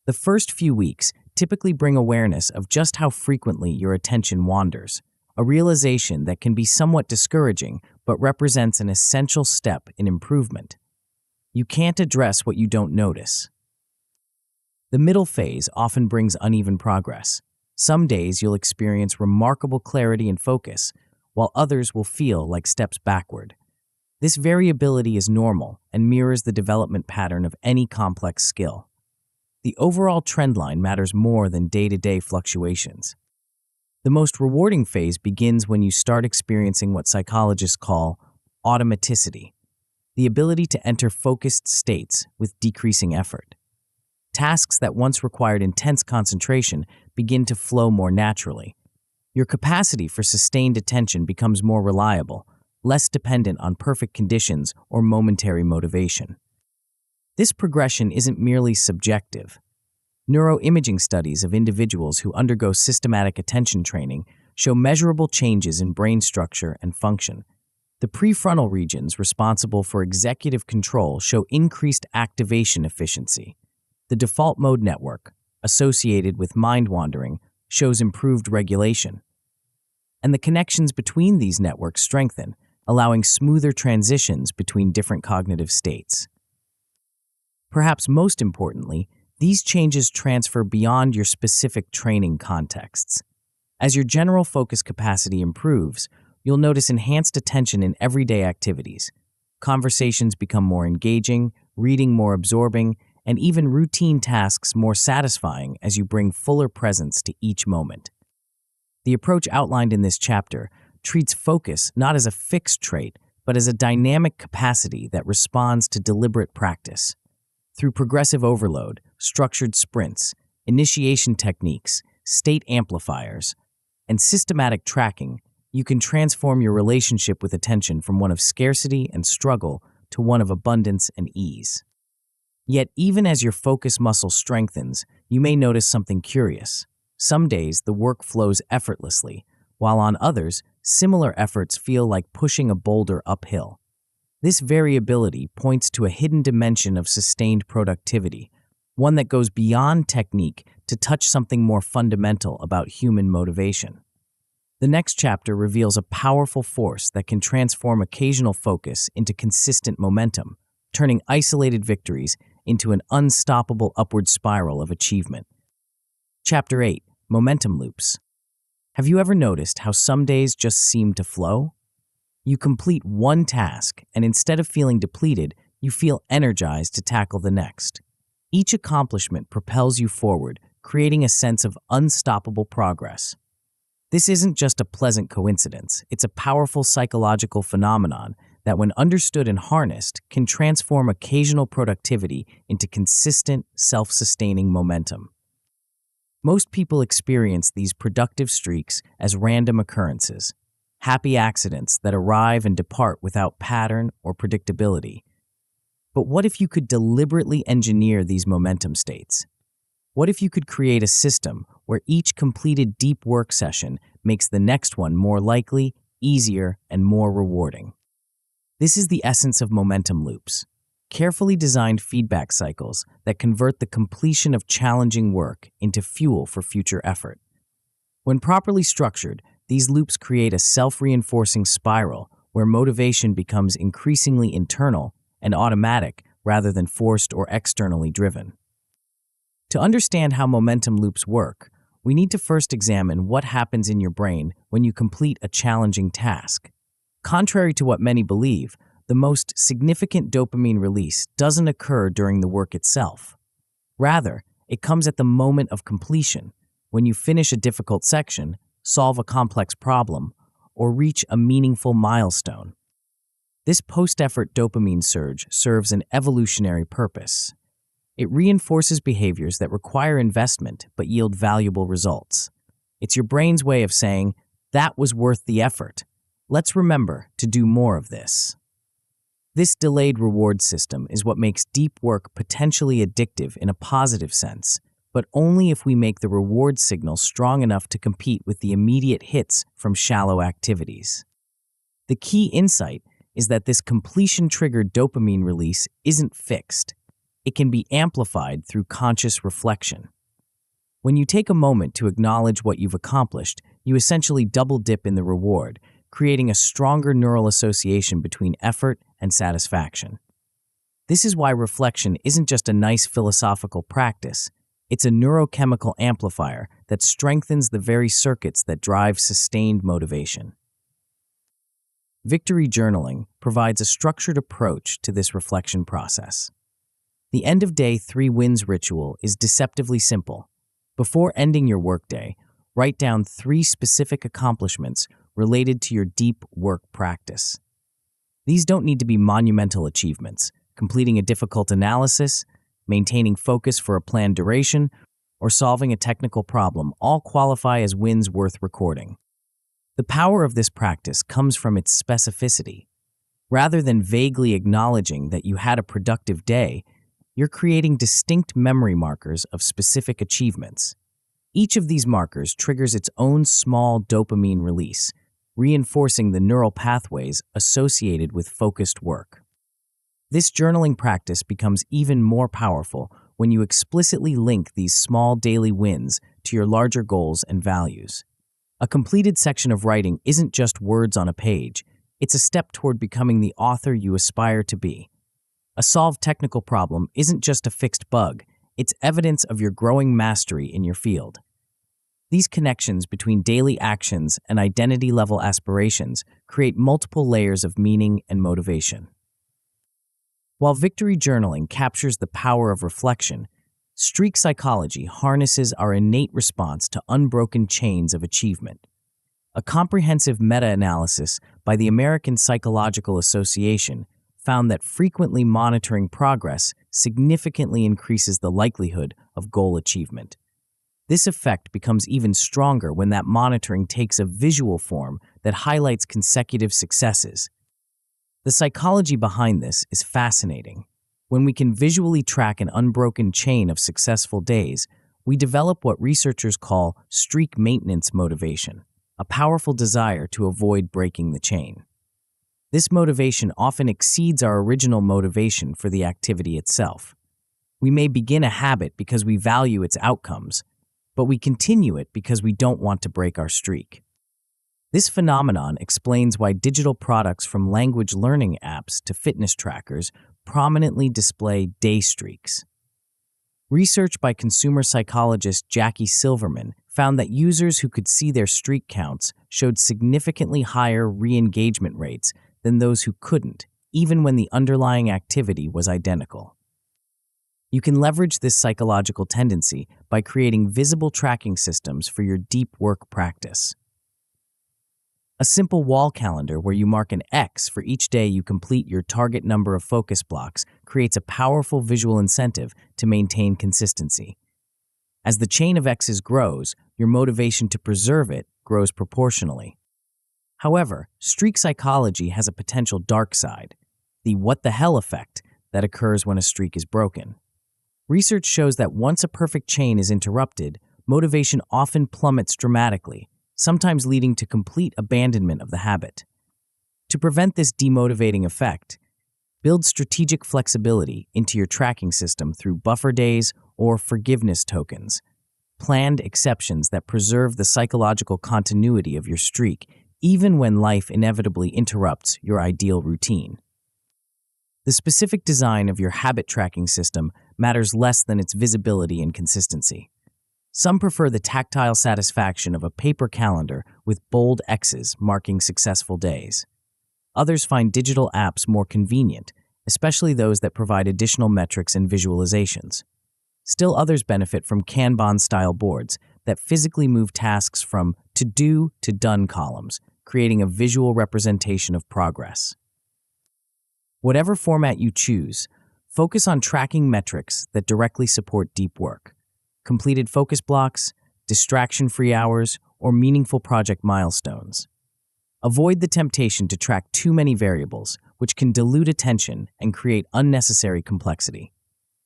The first few weeks typically bring awareness of just how frequently your attention wanders, a realization that can be somewhat discouraging but represents an essential step in improvement. You can't address what you don't notice. The middle phase often brings uneven progress. Some days you'll experience remarkable clarity and focus, while others will feel like steps backward. This variability is normal and mirrors the development pattern of any complex skill. The overall trend line matters more than day-to-day fluctuations. The most rewarding phase begins when you start experiencing what psychologists call automaticity, the ability to enter focused states with decreasing effort. Tasks that once required intense concentration begin to flow more naturally. Your capacity for sustained attention becomes more reliable, less dependent on perfect conditions or momentary motivation. This progression isn't merely subjective. Neuroimaging studies of individuals who undergo systematic attention training show measurable changes in brain structure and function. The prefrontal regions responsible for executive control show increased activation efficiency. The default mode network, associated with mind wandering, shows improved regulation. And the connections between these networks strengthen, allowing smoother transitions between different cognitive states. Perhaps most importantly, these changes transfer beyond your specific training contexts. As your general focus capacity improves, you'll notice enhanced attention in everyday activities. Conversations become more engaging, reading more absorbing, and even routine tasks more satisfying as you bring fuller presence to each moment. The approach outlined in this chapter treats focus not as a fixed trait, but as a dynamic capacity that responds to deliberate practice. Through progressive overload, structured sprints, initiation techniques, state amplifiers, and systematic tracking, you can transform your relationship with attention from one of scarcity and struggle to one of abundance and ease. Yet, even as your focus muscle strengthens, you may notice something curious. Some days, the work flows effortlessly, while on others, similar efforts feel like pushing a boulder uphill. This variability points to a hidden dimension of sustained productivity, one that goes beyond technique to touch something more fundamental about human motivation. The next chapter reveals a powerful force that can transform occasional focus into consistent momentum, turning isolated victories into an unstoppable upward spiral of achievement. Chapter 8. Momentum Loops. Have you ever noticed how some days just seem to flow? You complete one task, and instead of feeling depleted, you feel energized to tackle the next. Each accomplishment propels you forward, creating a sense of unstoppable progress. This isn't just a pleasant coincidence, it's a powerful psychological phenomenon that, when understood and harnessed, can transform occasional productivity into consistent, self-sustaining momentum. Most people experience these productive streaks as random occurrences, happy accidents that arrive and depart without pattern or predictability. But what if you could deliberately engineer these momentum states? What if you could create a system where each completed deep work session makes the next one more likely, easier, and more rewarding? This is the essence of momentum loops, carefully designed feedback cycles that convert the completion of challenging work into fuel for future effort. When properly structured, these loops create a self-reinforcing spiral where motivation becomes increasingly internal and automatic rather than forced or externally driven. To understand how momentum loops work, we need to first examine what happens in your brain when you complete a challenging task. Contrary to what many believe, the most significant dopamine release doesn't occur during the work itself. Rather, it comes at the moment of completion, when you finish a difficult section, solve a complex problem, or reach a meaningful milestone. This post-effort dopamine surge serves an evolutionary purpose. It reinforces behaviors that require investment but yield valuable results. It's your brain's way of saying, "That was worth the effort. Let's remember to do more of this." This delayed reward system is what makes deep work potentially addictive in a positive sense, but only if we make the reward signal strong enough to compete with the immediate hits from shallow activities. The key insight is that this completion-triggered dopamine release isn't fixed. It can be amplified through conscious reflection. When you take a moment to acknowledge what you've accomplished, You essentially double dip in the reward, creating a stronger neural association between effort and satisfaction. This is why reflection isn't just a nice philosophical practice. It's a neurochemical amplifier that strengthens the very circuits that drive sustained motivation. Victory journaling provides a structured approach to this reflection process. The end-of-day 3 wins ritual is deceptively simple. Before ending your workday, write down 3 specific accomplishments related to your deep work practice. These don't need to be monumental achievements. Completing a difficult analysis, maintaining focus for a planned duration, or solving a technical problem all qualify as wins worth recording. The power of this practice comes from its specificity. Rather than vaguely acknowledging that you had a productive day, you're creating distinct memory markers of specific achievements. Each of these markers triggers its own small dopamine release, reinforcing the neural pathways associated with focused work. This journaling practice becomes even more powerful when you explicitly link these small daily wins to your larger goals and values. A completed section of writing isn't just words on a page, it's a step toward becoming the author you aspire to be. A solved technical problem isn't just a fixed bug, it's evidence of your growing mastery in your field. These connections between daily actions and identity-level aspirations create multiple layers of meaning and motivation. While victory journaling captures the power of reflection, streak psychology harnesses our innate response to unbroken chains of achievement. A comprehensive meta-analysis by the American Psychological Association found that frequently monitoring progress significantly increases the likelihood of goal achievement. This effect becomes even stronger when that monitoring takes a visual form that highlights consecutive successes. The psychology behind this is fascinating. When we can visually track an unbroken chain of successful days, we develop what researchers call streak maintenance motivation, a powerful desire to avoid breaking the chain. This motivation often exceeds our original motivation for the activity itself. We may begin a habit because we value its outcomes, but we continue it because we don't want to break our streak. This phenomenon explains why digital products from language learning apps to fitness trackers prominently display day streaks. Research by consumer psychologist Jackie Silverman found that users who could see their streak counts showed significantly higher re-engagement rates than those who couldn't, even when the underlying activity was identical. You can leverage this psychological tendency by creating visible tracking systems for your deep work practice. A simple wall calendar where you mark an X for each day you complete your target number of focus blocks creates a powerful visual incentive to maintain consistency. As the chain of X's grows, your motivation to preserve it grows proportionally. However, streak psychology has a potential dark side, the what the hell effect that occurs when a streak is broken. Research shows that once a perfect chain is interrupted, motivation often plummets dramatically, sometimes leading to complete abandonment of the habit. To prevent this demotivating effect, build strategic flexibility into your tracking system through buffer days or forgiveness tokens, planned exceptions that preserve the psychological continuity of your streak even when life inevitably interrupts your ideal routine. The specific design of your habit tracking system matters less than its visibility and consistency. Some prefer the tactile satisfaction of a paper calendar with bold X's marking successful days. Others find digital apps more convenient, especially those that provide additional metrics and visualizations. Still others benefit from Kanban-style boards that physically move tasks from to-do to done columns, creating a visual representation of progress. Whatever format you choose, focus on tracking metrics that directly support deep work. Completed focus blocks, distraction-free hours, or meaningful project milestones. Avoid the temptation to track too many variables, which can dilute attention and create unnecessary complexity.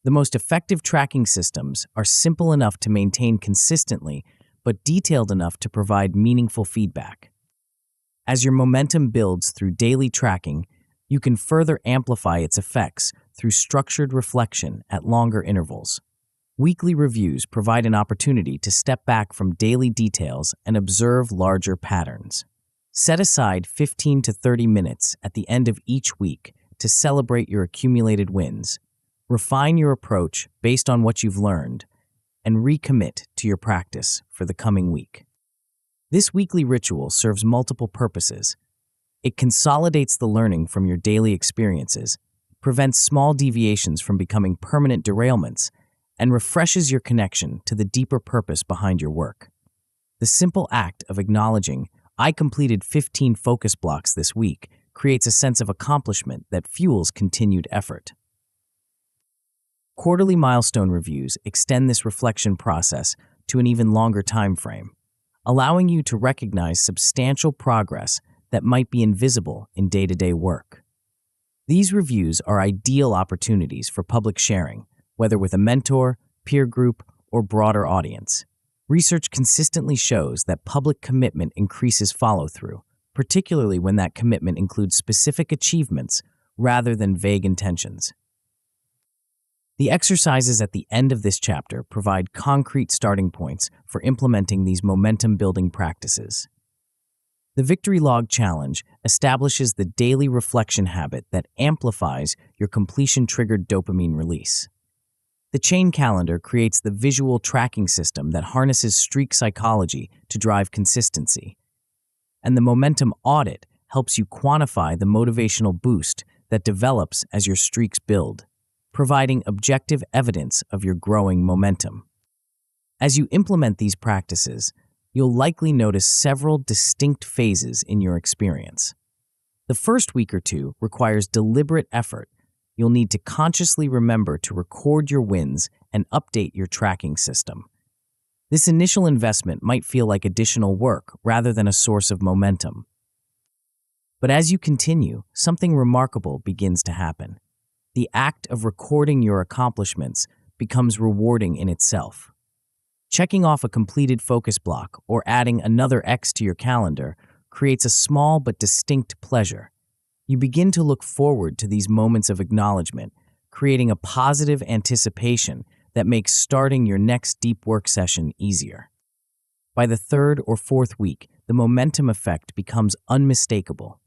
The most effective tracking systems are simple enough to maintain consistently, but detailed enough to provide meaningful feedback. As your momentum builds through daily tracking, you can further amplify its effects through structured reflection at longer intervals. Weekly reviews provide an opportunity to step back from daily details and observe larger patterns. Set aside 15 to 30 minutes at the end of each week to celebrate your accumulated wins. Refine your approach based on what you've learned, and recommit to your practice for the coming week. This weekly ritual serves multiple purposes. It consolidates the learning from your daily experiences, prevents small deviations from becoming permanent derailments, and refreshes your connection to the deeper purpose behind your work. The simple act of acknowledging, "I completed 15 focus blocks this week," creates a sense of accomplishment that fuels continued effort. Quarterly milestone reviews extend this reflection process to an even longer time frame, allowing you to recognize substantial progress that might be invisible in day-to-day work. These reviews are ideal opportunities for public sharing, whether with a mentor, peer group, or broader audience. Research consistently shows that public commitment increases follow-through, particularly when that commitment includes specific achievements rather than vague intentions. The exercises at the end of this chapter provide concrete starting points for implementing these momentum-building practices. The Victory Log Challenge establishes the daily reflection habit that amplifies your completion-triggered dopamine release. The chain calendar creates the visual tracking system that harnesses streak psychology to drive consistency. And the momentum audit helps you quantify the motivational boost that develops as your streaks build, providing objective evidence of your growing momentum. As you implement these practices, you'll likely notice several distinct phases in your experience. The first week or two requires deliberate effort. You'll need to consciously remember to record your wins and update your tracking system. This initial investment might feel like additional work rather than a source of momentum. But as you continue, something remarkable begins to happen. The act of recording your accomplishments becomes rewarding in itself. Checking off a completed focus block or adding another X to your calendar creates a small but distinct pleasure. You begin to look forward to these moments of acknowledgement, creating a positive anticipation that makes starting your next deep work session easier. By the third or fourth week, the momentum effect becomes unmistakable.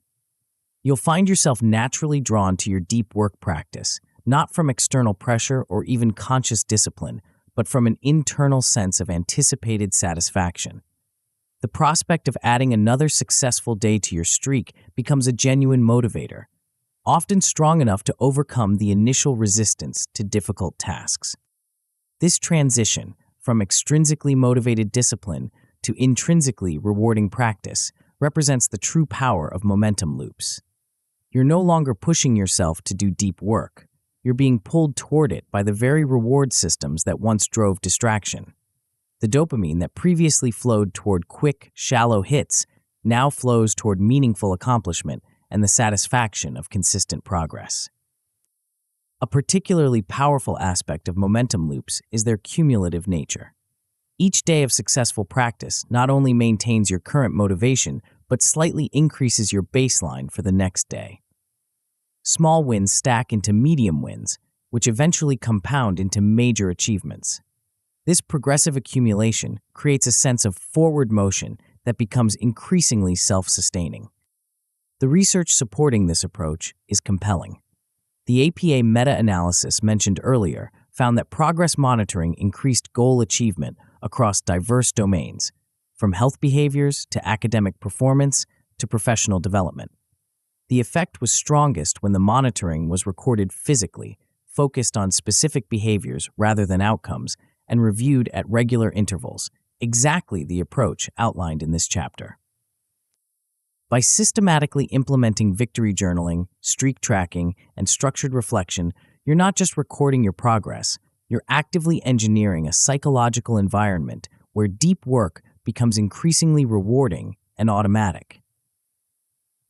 You'll find yourself naturally drawn to your deep work practice, not from external pressure or even conscious discipline, but from an internal sense of anticipated satisfaction. The prospect of adding another successful day to your streak becomes a genuine motivator, often strong enough to overcome the initial resistance to difficult tasks. This transition from extrinsically motivated discipline to intrinsically rewarding practice represents the true power of momentum loops. You're no longer pushing yourself to do deep work. You're being pulled toward it by the very reward systems that once drove distraction. The dopamine that previously flowed toward quick, shallow hits now flows toward meaningful accomplishment and the satisfaction of consistent progress. A particularly powerful aspect of momentum loops is their cumulative nature. Each day of successful practice not only maintains your current motivation, but slightly increases your baseline for the next day. Small wins stack into medium wins, which eventually compound into major achievements. This progressive accumulation creates a sense of forward motion that becomes increasingly self-sustaining. The research supporting this approach is compelling. The APA meta-analysis mentioned earlier found that progress monitoring increased goal achievement across diverse domains, from health behaviors to academic performance to professional development. The effect was strongest when the monitoring was recorded physically, focused on specific behaviors rather than outcomes, and reviewed at regular intervals, exactly the approach outlined in this chapter. By systematically implementing victory journaling, streak tracking, and structured reflection, you're not just recording your progress, you're actively engineering a psychological environment where deep work becomes increasingly rewarding and automatic.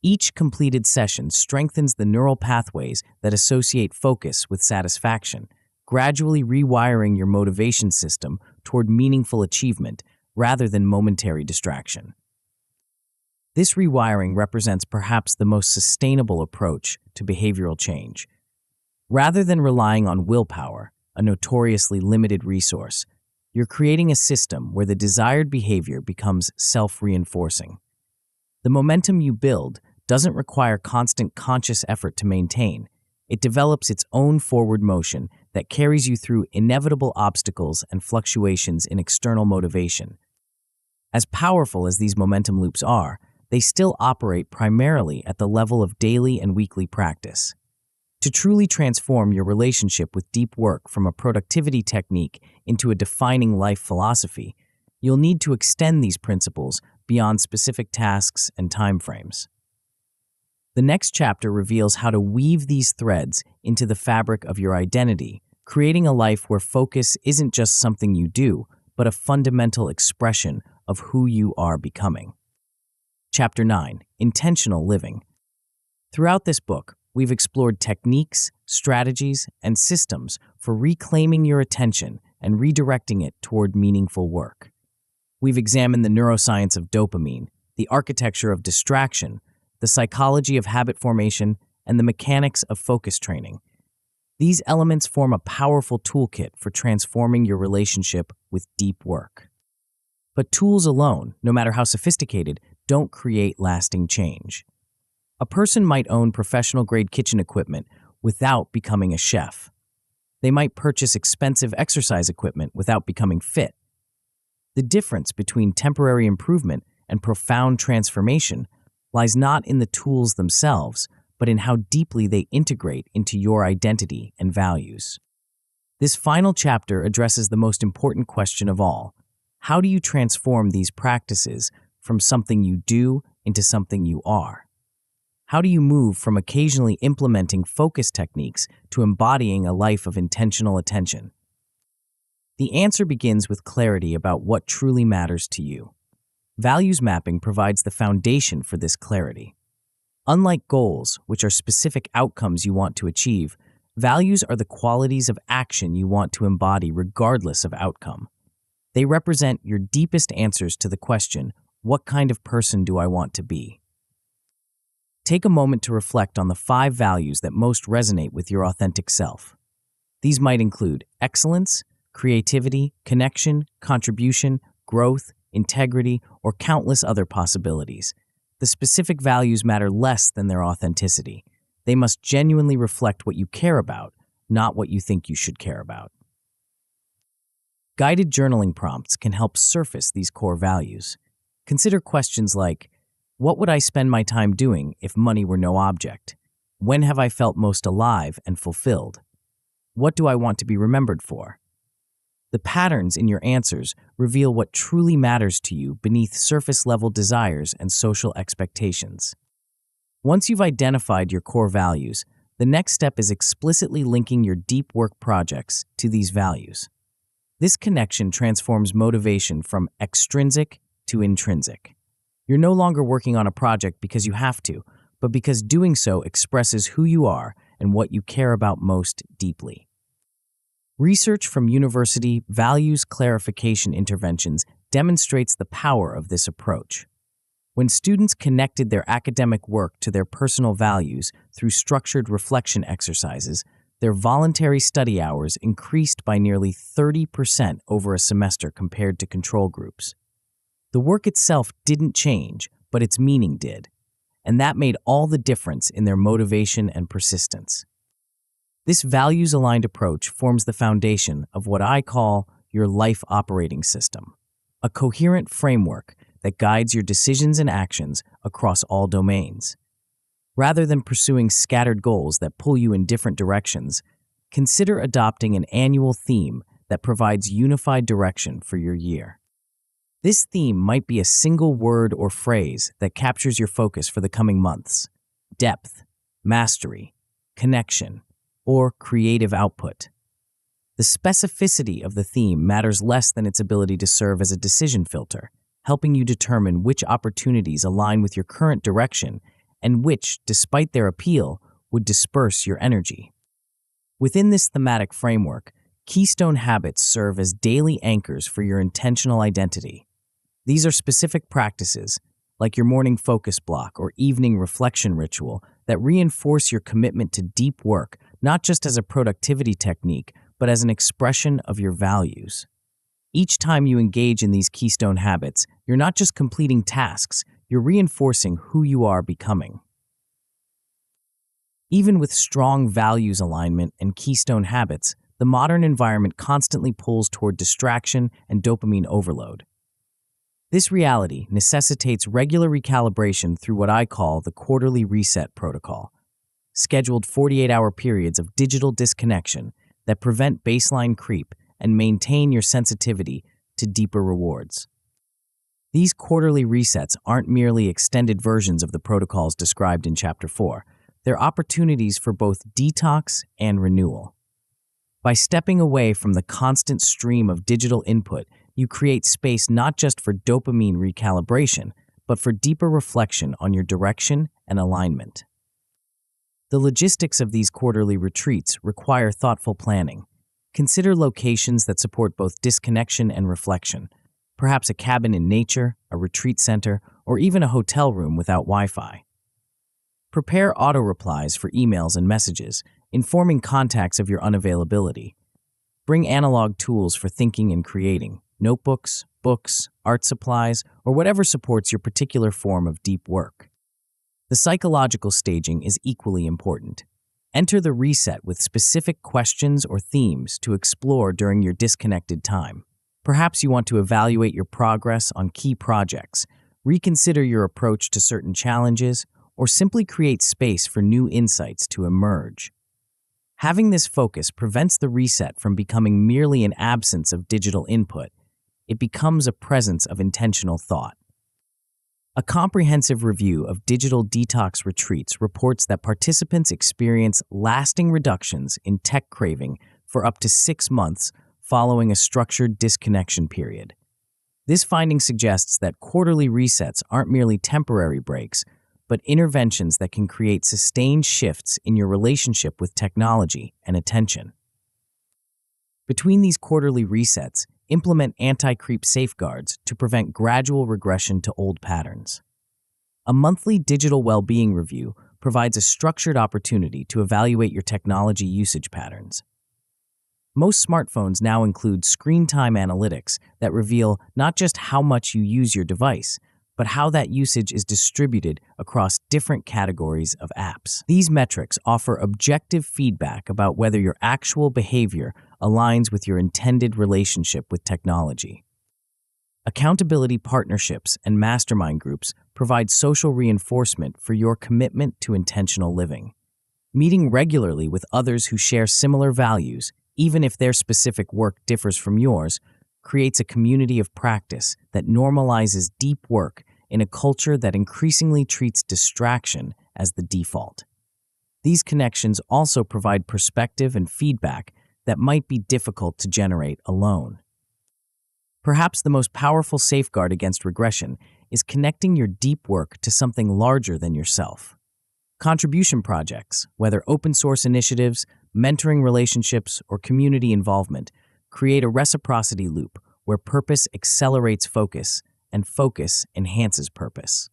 Each completed session strengthens the neural pathways that associate focus with satisfaction, gradually rewiring your motivation system toward meaningful achievement rather than momentary distraction. This rewiring represents perhaps the most sustainable approach to behavioral change. Rather than relying on willpower, a notoriously limited resource. You're creating a system where the desired behavior becomes self-reinforcing. The momentum you build doesn't require constant conscious effort to maintain. It develops its own forward motion that carries you through inevitable obstacles and fluctuations in external motivation. As powerful as these momentum loops are, they still operate primarily at the level of daily and weekly practice. To truly transform your relationship with deep work from a productivity technique into a defining life philosophy, you'll need to extend these principles beyond specific tasks and timeframes. The next chapter reveals how to weave these threads into the fabric of your identity, creating a life where focus isn't just something you do, but a fundamental expression of who you are becoming. Chapter 9: Intentional Living. Throughout this book, we've explored techniques, strategies, and systems for reclaiming your attention and redirecting it toward meaningful work. We've examined the neuroscience of dopamine, the architecture of distraction, the psychology of habit formation, and the mechanics of focus training. These elements form a powerful toolkit for transforming your relationship with deep work. But tools alone, no matter how sophisticated, don't create lasting change. A person might own professional-grade kitchen equipment without becoming a chef. They might purchase expensive exercise equipment without becoming fit. The difference between temporary improvement and profound transformation lies not in the tools themselves, but in how deeply they integrate into your identity and values. This final chapter addresses the most important question of all: how do you transform these practices from something you do into something you are? How do you move from occasionally implementing focus techniques to embodying a life of intentional attention? The answer begins with clarity about what truly matters to you. Values mapping provides the foundation for this clarity. Unlike goals, which are specific outcomes you want to achieve, values are the qualities of action you want to embody regardless of outcome. They represent your deepest answers to the question, what kind of person do I want to be? Take a moment to reflect on the 5 values that most resonate with your authentic self. These might include excellence, creativity, connection, contribution, growth, integrity, or countless other possibilities. The specific values matter less than their authenticity. They must genuinely reflect what you care about, not what you think you should care about. Guided journaling prompts can help surface these core values. Consider questions like, what would I spend my time doing if money were no object? When have I felt most alive and fulfilled? What do I want to be remembered for? The patterns in your answers reveal what truly matters to you beneath surface-level desires and social expectations. Once you've identified your core values, the next step is explicitly linking your deep work projects to these values. This connection transforms motivation from extrinsic to intrinsic. You're no longer working on a project because you have to, but because doing so expresses who you are and what you care about most deeply. Research from university values clarification interventions demonstrates the power of this approach. When students connected their academic work to their personal values through structured reflection exercises, their voluntary study hours increased by nearly 30% over a semester compared to control groups. The work itself didn't change, but its meaning did, and that made all the difference in their motivation and persistence. This values-aligned approach forms the foundation of what I call your life operating system, a coherent framework that guides your decisions and actions across all domains. Rather than pursuing scattered goals that pull you in different directions, consider adopting an annual theme that provides unified direction for your year. This theme might be a single word or phrase that captures your focus for the coming months: depth, mastery, connection, or creative output. The specificity of the theme matters less than its ability to serve as a decision filter, helping you determine which opportunities align with your current direction and which, despite their appeal, would disperse your energy. Within this thematic framework, keystone habits serve as daily anchors for your intentional identity. These are specific practices, like your morning focus block or evening reflection ritual, that reinforce your commitment to deep work, not just as a productivity technique, but as an expression of your values. Each time you engage in these keystone habits, you're not just completing tasks, you're reinforcing who you are becoming. Even with strong values alignment and keystone habits, the modern environment constantly pulls toward distraction and dopamine overload. This reality necessitates regular recalibration through what I call the quarterly reset protocol, scheduled 48-hour periods of digital disconnection that prevent baseline creep and maintain your sensitivity to deeper rewards. These quarterly resets aren't merely extended versions of the protocols described in Chapter 4. They're opportunities for both detox and renewal. By stepping away from the constant stream of digital input, you create space not just for dopamine recalibration, but for deeper reflection on your direction and alignment. The logistics of these quarterly retreats require thoughtful planning. Consider locations that support both disconnection and reflection, perhaps a cabin in nature, a retreat center, or even a hotel room without Wi-Fi. Prepare auto-replies for emails and messages, informing contacts of your unavailability. Bring analog tools for thinking and creating, notebooks, books, art supplies, or whatever supports your particular form of deep work. The psychological staging is equally important. Enter the reset with specific questions or themes to explore during your disconnected time. Perhaps you want to evaluate your progress on key projects, reconsider your approach to certain challenges, or simply create space for new insights to emerge. Having this focus prevents the reset from becoming merely an absence of digital input. It becomes a presence of intentional thought. A comprehensive review of digital detox retreats reports that participants experience lasting reductions in tech craving for up to 6 months following a structured disconnection period. This finding suggests that quarterly resets aren't merely temporary breaks, but interventions that can create sustained shifts in your relationship with technology and attention. Between these quarterly resets, implement anti-creep safeguards to prevent gradual regression to old patterns. A monthly digital well-being review provides a structured opportunity to evaluate your technology usage patterns. Most smartphones now include screen time analytics that reveal not just how much you use your device, but how that usage is distributed across different categories of apps. These metrics offer objective feedback about whether your actual behavior aligns with your intended relationship with technology. Accountability partnerships and mastermind groups provide social reinforcement for your commitment to intentional living. Meeting regularly with others who share similar values, even if their specific work differs from yours, creates a community of practice that normalizes deep work in a culture that increasingly treats distraction as the default. These connections also provide perspective and feedback that might be difficult to generate alone. Perhaps the most powerful safeguard against regression is connecting your deep work to something larger than yourself. Contribution projects, whether open source initiatives, mentoring relationships, or community involvement, create a reciprocity loop where purpose accelerates focus and focus enhances purpose.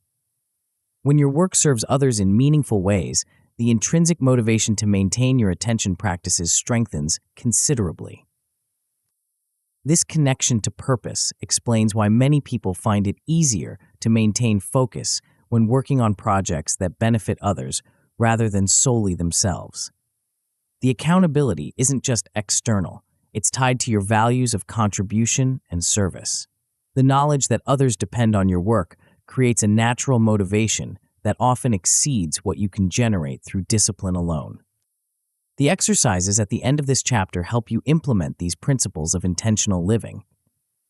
When your work serves others in meaningful ways, the intrinsic motivation to maintain your attention practices strengthens considerably. This connection to purpose explains why many people find it easier to maintain focus when working on projects that benefit others rather than solely themselves. The accountability isn't just external. It's tied to your values of contribution and service. The knowledge that others depend on your work creates a natural motivation that often exceeds what you can generate through discipline alone. The exercises at the end of this chapter help you implement these principles of intentional living.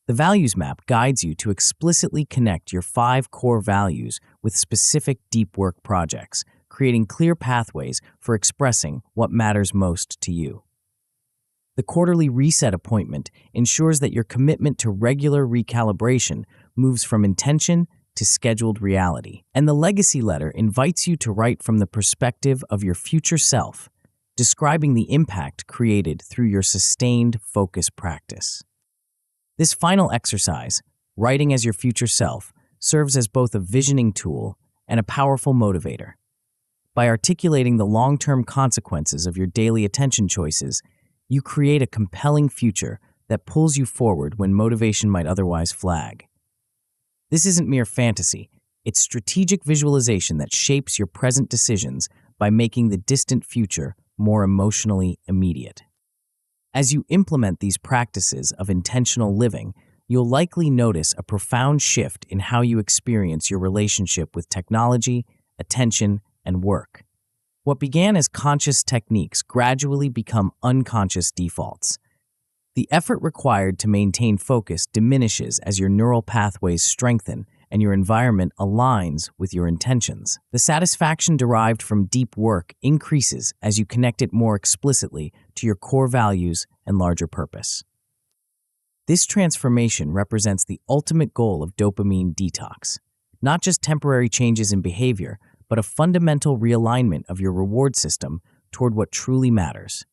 The values map guides you to explicitly connect your 5 core values with specific deep work projects, creating clear pathways for expressing what matters most to you. The quarterly reset appointment ensures that your commitment to regular recalibration moves from intention to scheduled reality. And the legacy letter invites you to write from the perspective of your future self, describing the impact created through your sustained focus practice. This final exercise, writing as your future self, serves as both a visioning tool and a powerful motivator. By articulating the long-term consequences of your daily attention choices, You create a compelling future that pulls you forward when motivation might otherwise flag. This isn't mere fantasy. It's strategic visualization that shapes your present decisions by making the distant future more emotionally immediate. As you implement these practices of intentional living, you'll likely notice a profound shift in how you experience your relationship with technology, attention, and work. What began as conscious techniques gradually become unconscious defaults. The effort required to maintain focus diminishes as your neural pathways strengthen and your environment aligns with your intentions. The satisfaction derived from deep work increases as you connect it more explicitly to your core values and larger purpose. This transformation represents the ultimate goal of dopamine detox, not just temporary changes in behavior, but a fundamental realignment of your reward system toward what truly matters.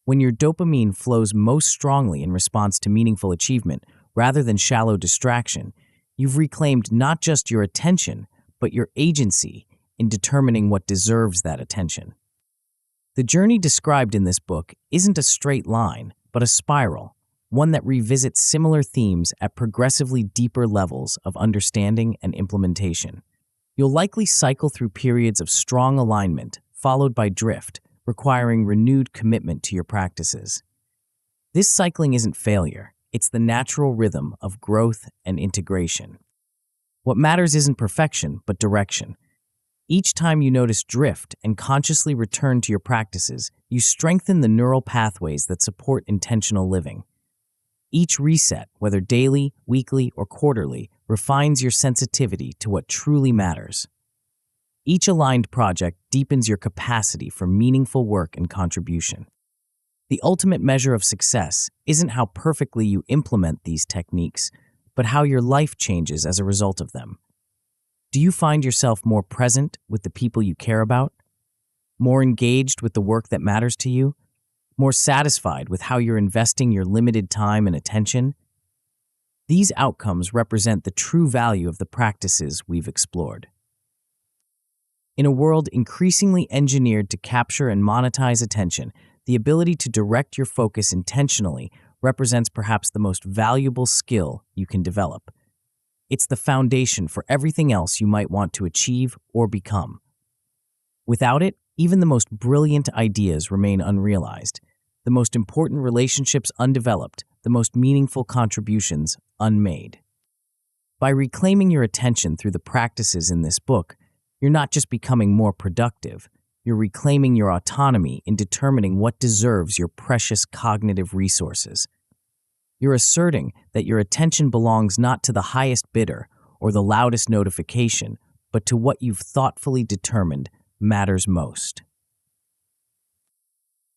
When your dopamine flows most strongly in response to meaningful achievement rather than shallow distraction, you've reclaimed not just your attention, but your agency in determining what deserves that attention. The journey described in this book isn't a straight line, but a spiral, one that revisits similar themes at progressively deeper levels of understanding and implementation. You'll likely cycle through periods of strong alignment, followed by drift, requiring renewed commitment to your practices. This cycling isn't failure, it's the natural rhythm of growth and integration. What matters isn't perfection, but direction. Each time you notice drift and consciously return to your practices, you strengthen the neural pathways that support intentional living. Each reset, whether daily, weekly, or quarterly, refines your sensitivity to what truly matters. Each aligned project deepens your capacity for meaningful work and contribution. The ultimate measure of success isn't how perfectly you implement these techniques, but how your life changes as a result of them. Do you find yourself more present with the people you care about? More engaged with the work that matters to you? More satisfied with how you're investing your limited time and attention? These outcomes represent the true value of the practices we've explored. In a world increasingly engineered to capture and monetize attention, the ability to direct your focus intentionally represents perhaps the most valuable skill you can develop. It's the foundation for everything else you might want to achieve or become. Without it, even the most brilliant ideas remain unrealized, the most important relationships undeveloped, the most meaningful contributions unmade. By reclaiming your attention through the practices in this book, you're not just becoming more productive, you're reclaiming your autonomy in determining what deserves your precious cognitive resources. You're asserting that your attention belongs not to the highest bidder or the loudest notification, but to what you've thoughtfully determined matters most.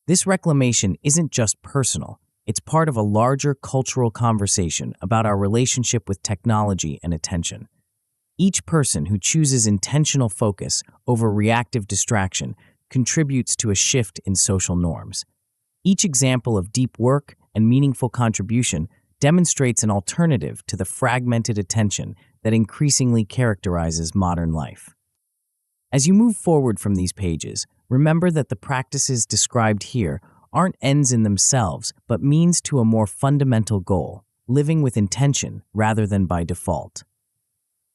This reclamation isn't just personal, it's part of a larger cultural conversation about our relationship with technology and attention. Each person who chooses intentional focus over reactive distraction contributes to a shift in social norms. Each example of deep work and meaningful contribution demonstrates an alternative to the fragmented attention that increasingly characterizes modern life. As you move forward from these pages, remember that the practices described here aren't ends in themselves, but means to a more fundamental goal, living with intention rather than by default.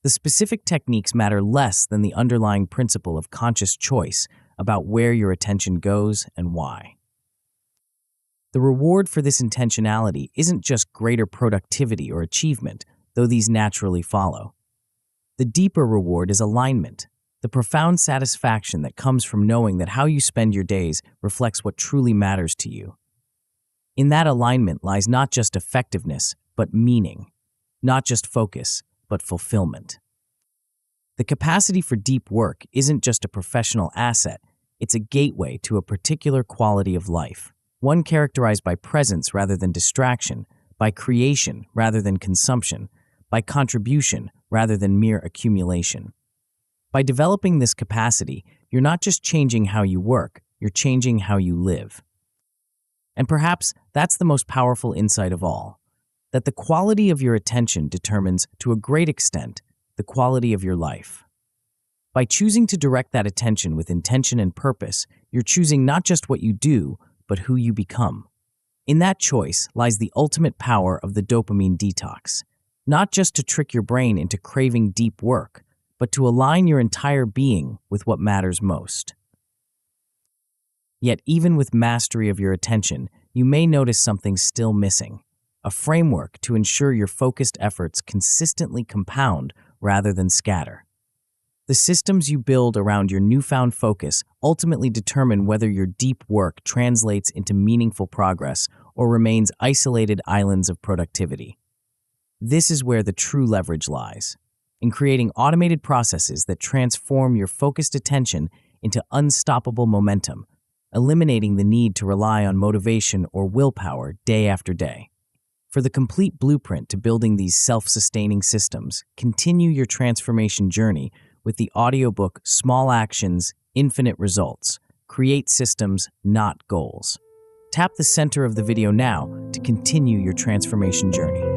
The specific techniques matter less than the underlying principle of conscious choice about where your attention goes and why. The reward for this intentionality isn't just greater productivity or achievement, though these naturally follow. The deeper reward is alignment, the profound satisfaction that comes from knowing that how you spend your days reflects what truly matters to you. In that alignment lies not just effectiveness, but meaning, not just focus, but fulfillment. The capacity for deep work isn't just a professional asset, it's a gateway to a particular quality of life, one characterized by presence rather than distraction, by creation rather than consumption, by contribution rather than mere accumulation. By developing this capacity, you're not just changing how you work, you're changing how you live. And perhaps that's the most powerful insight of all, that the quality of your attention determines, to a great extent, the quality of your life. By choosing to direct that attention with intention and purpose, you're choosing not just what you do, but who you become. In that choice lies the ultimate power of the dopamine detox, not just to trick your brain into craving deep work, but to align your entire being with what matters most. Yet even with mastery of your attention, you may notice something still missing: a framework to ensure your focused efforts consistently compound rather than scatter. The systems you build around your newfound focus ultimately determine whether your deep work translates into meaningful progress or remains isolated islands of productivity. This is where the true leverage lies, in creating automated processes that transform your focused attention into unstoppable momentum, eliminating the need to rely on motivation or willpower day after day. For the complete blueprint to building these self-sustaining systems, continue your transformation journey with the audiobook Small Actions, Infinite Results. Create systems, not goals. Tap the center of the video now to continue your transformation journey.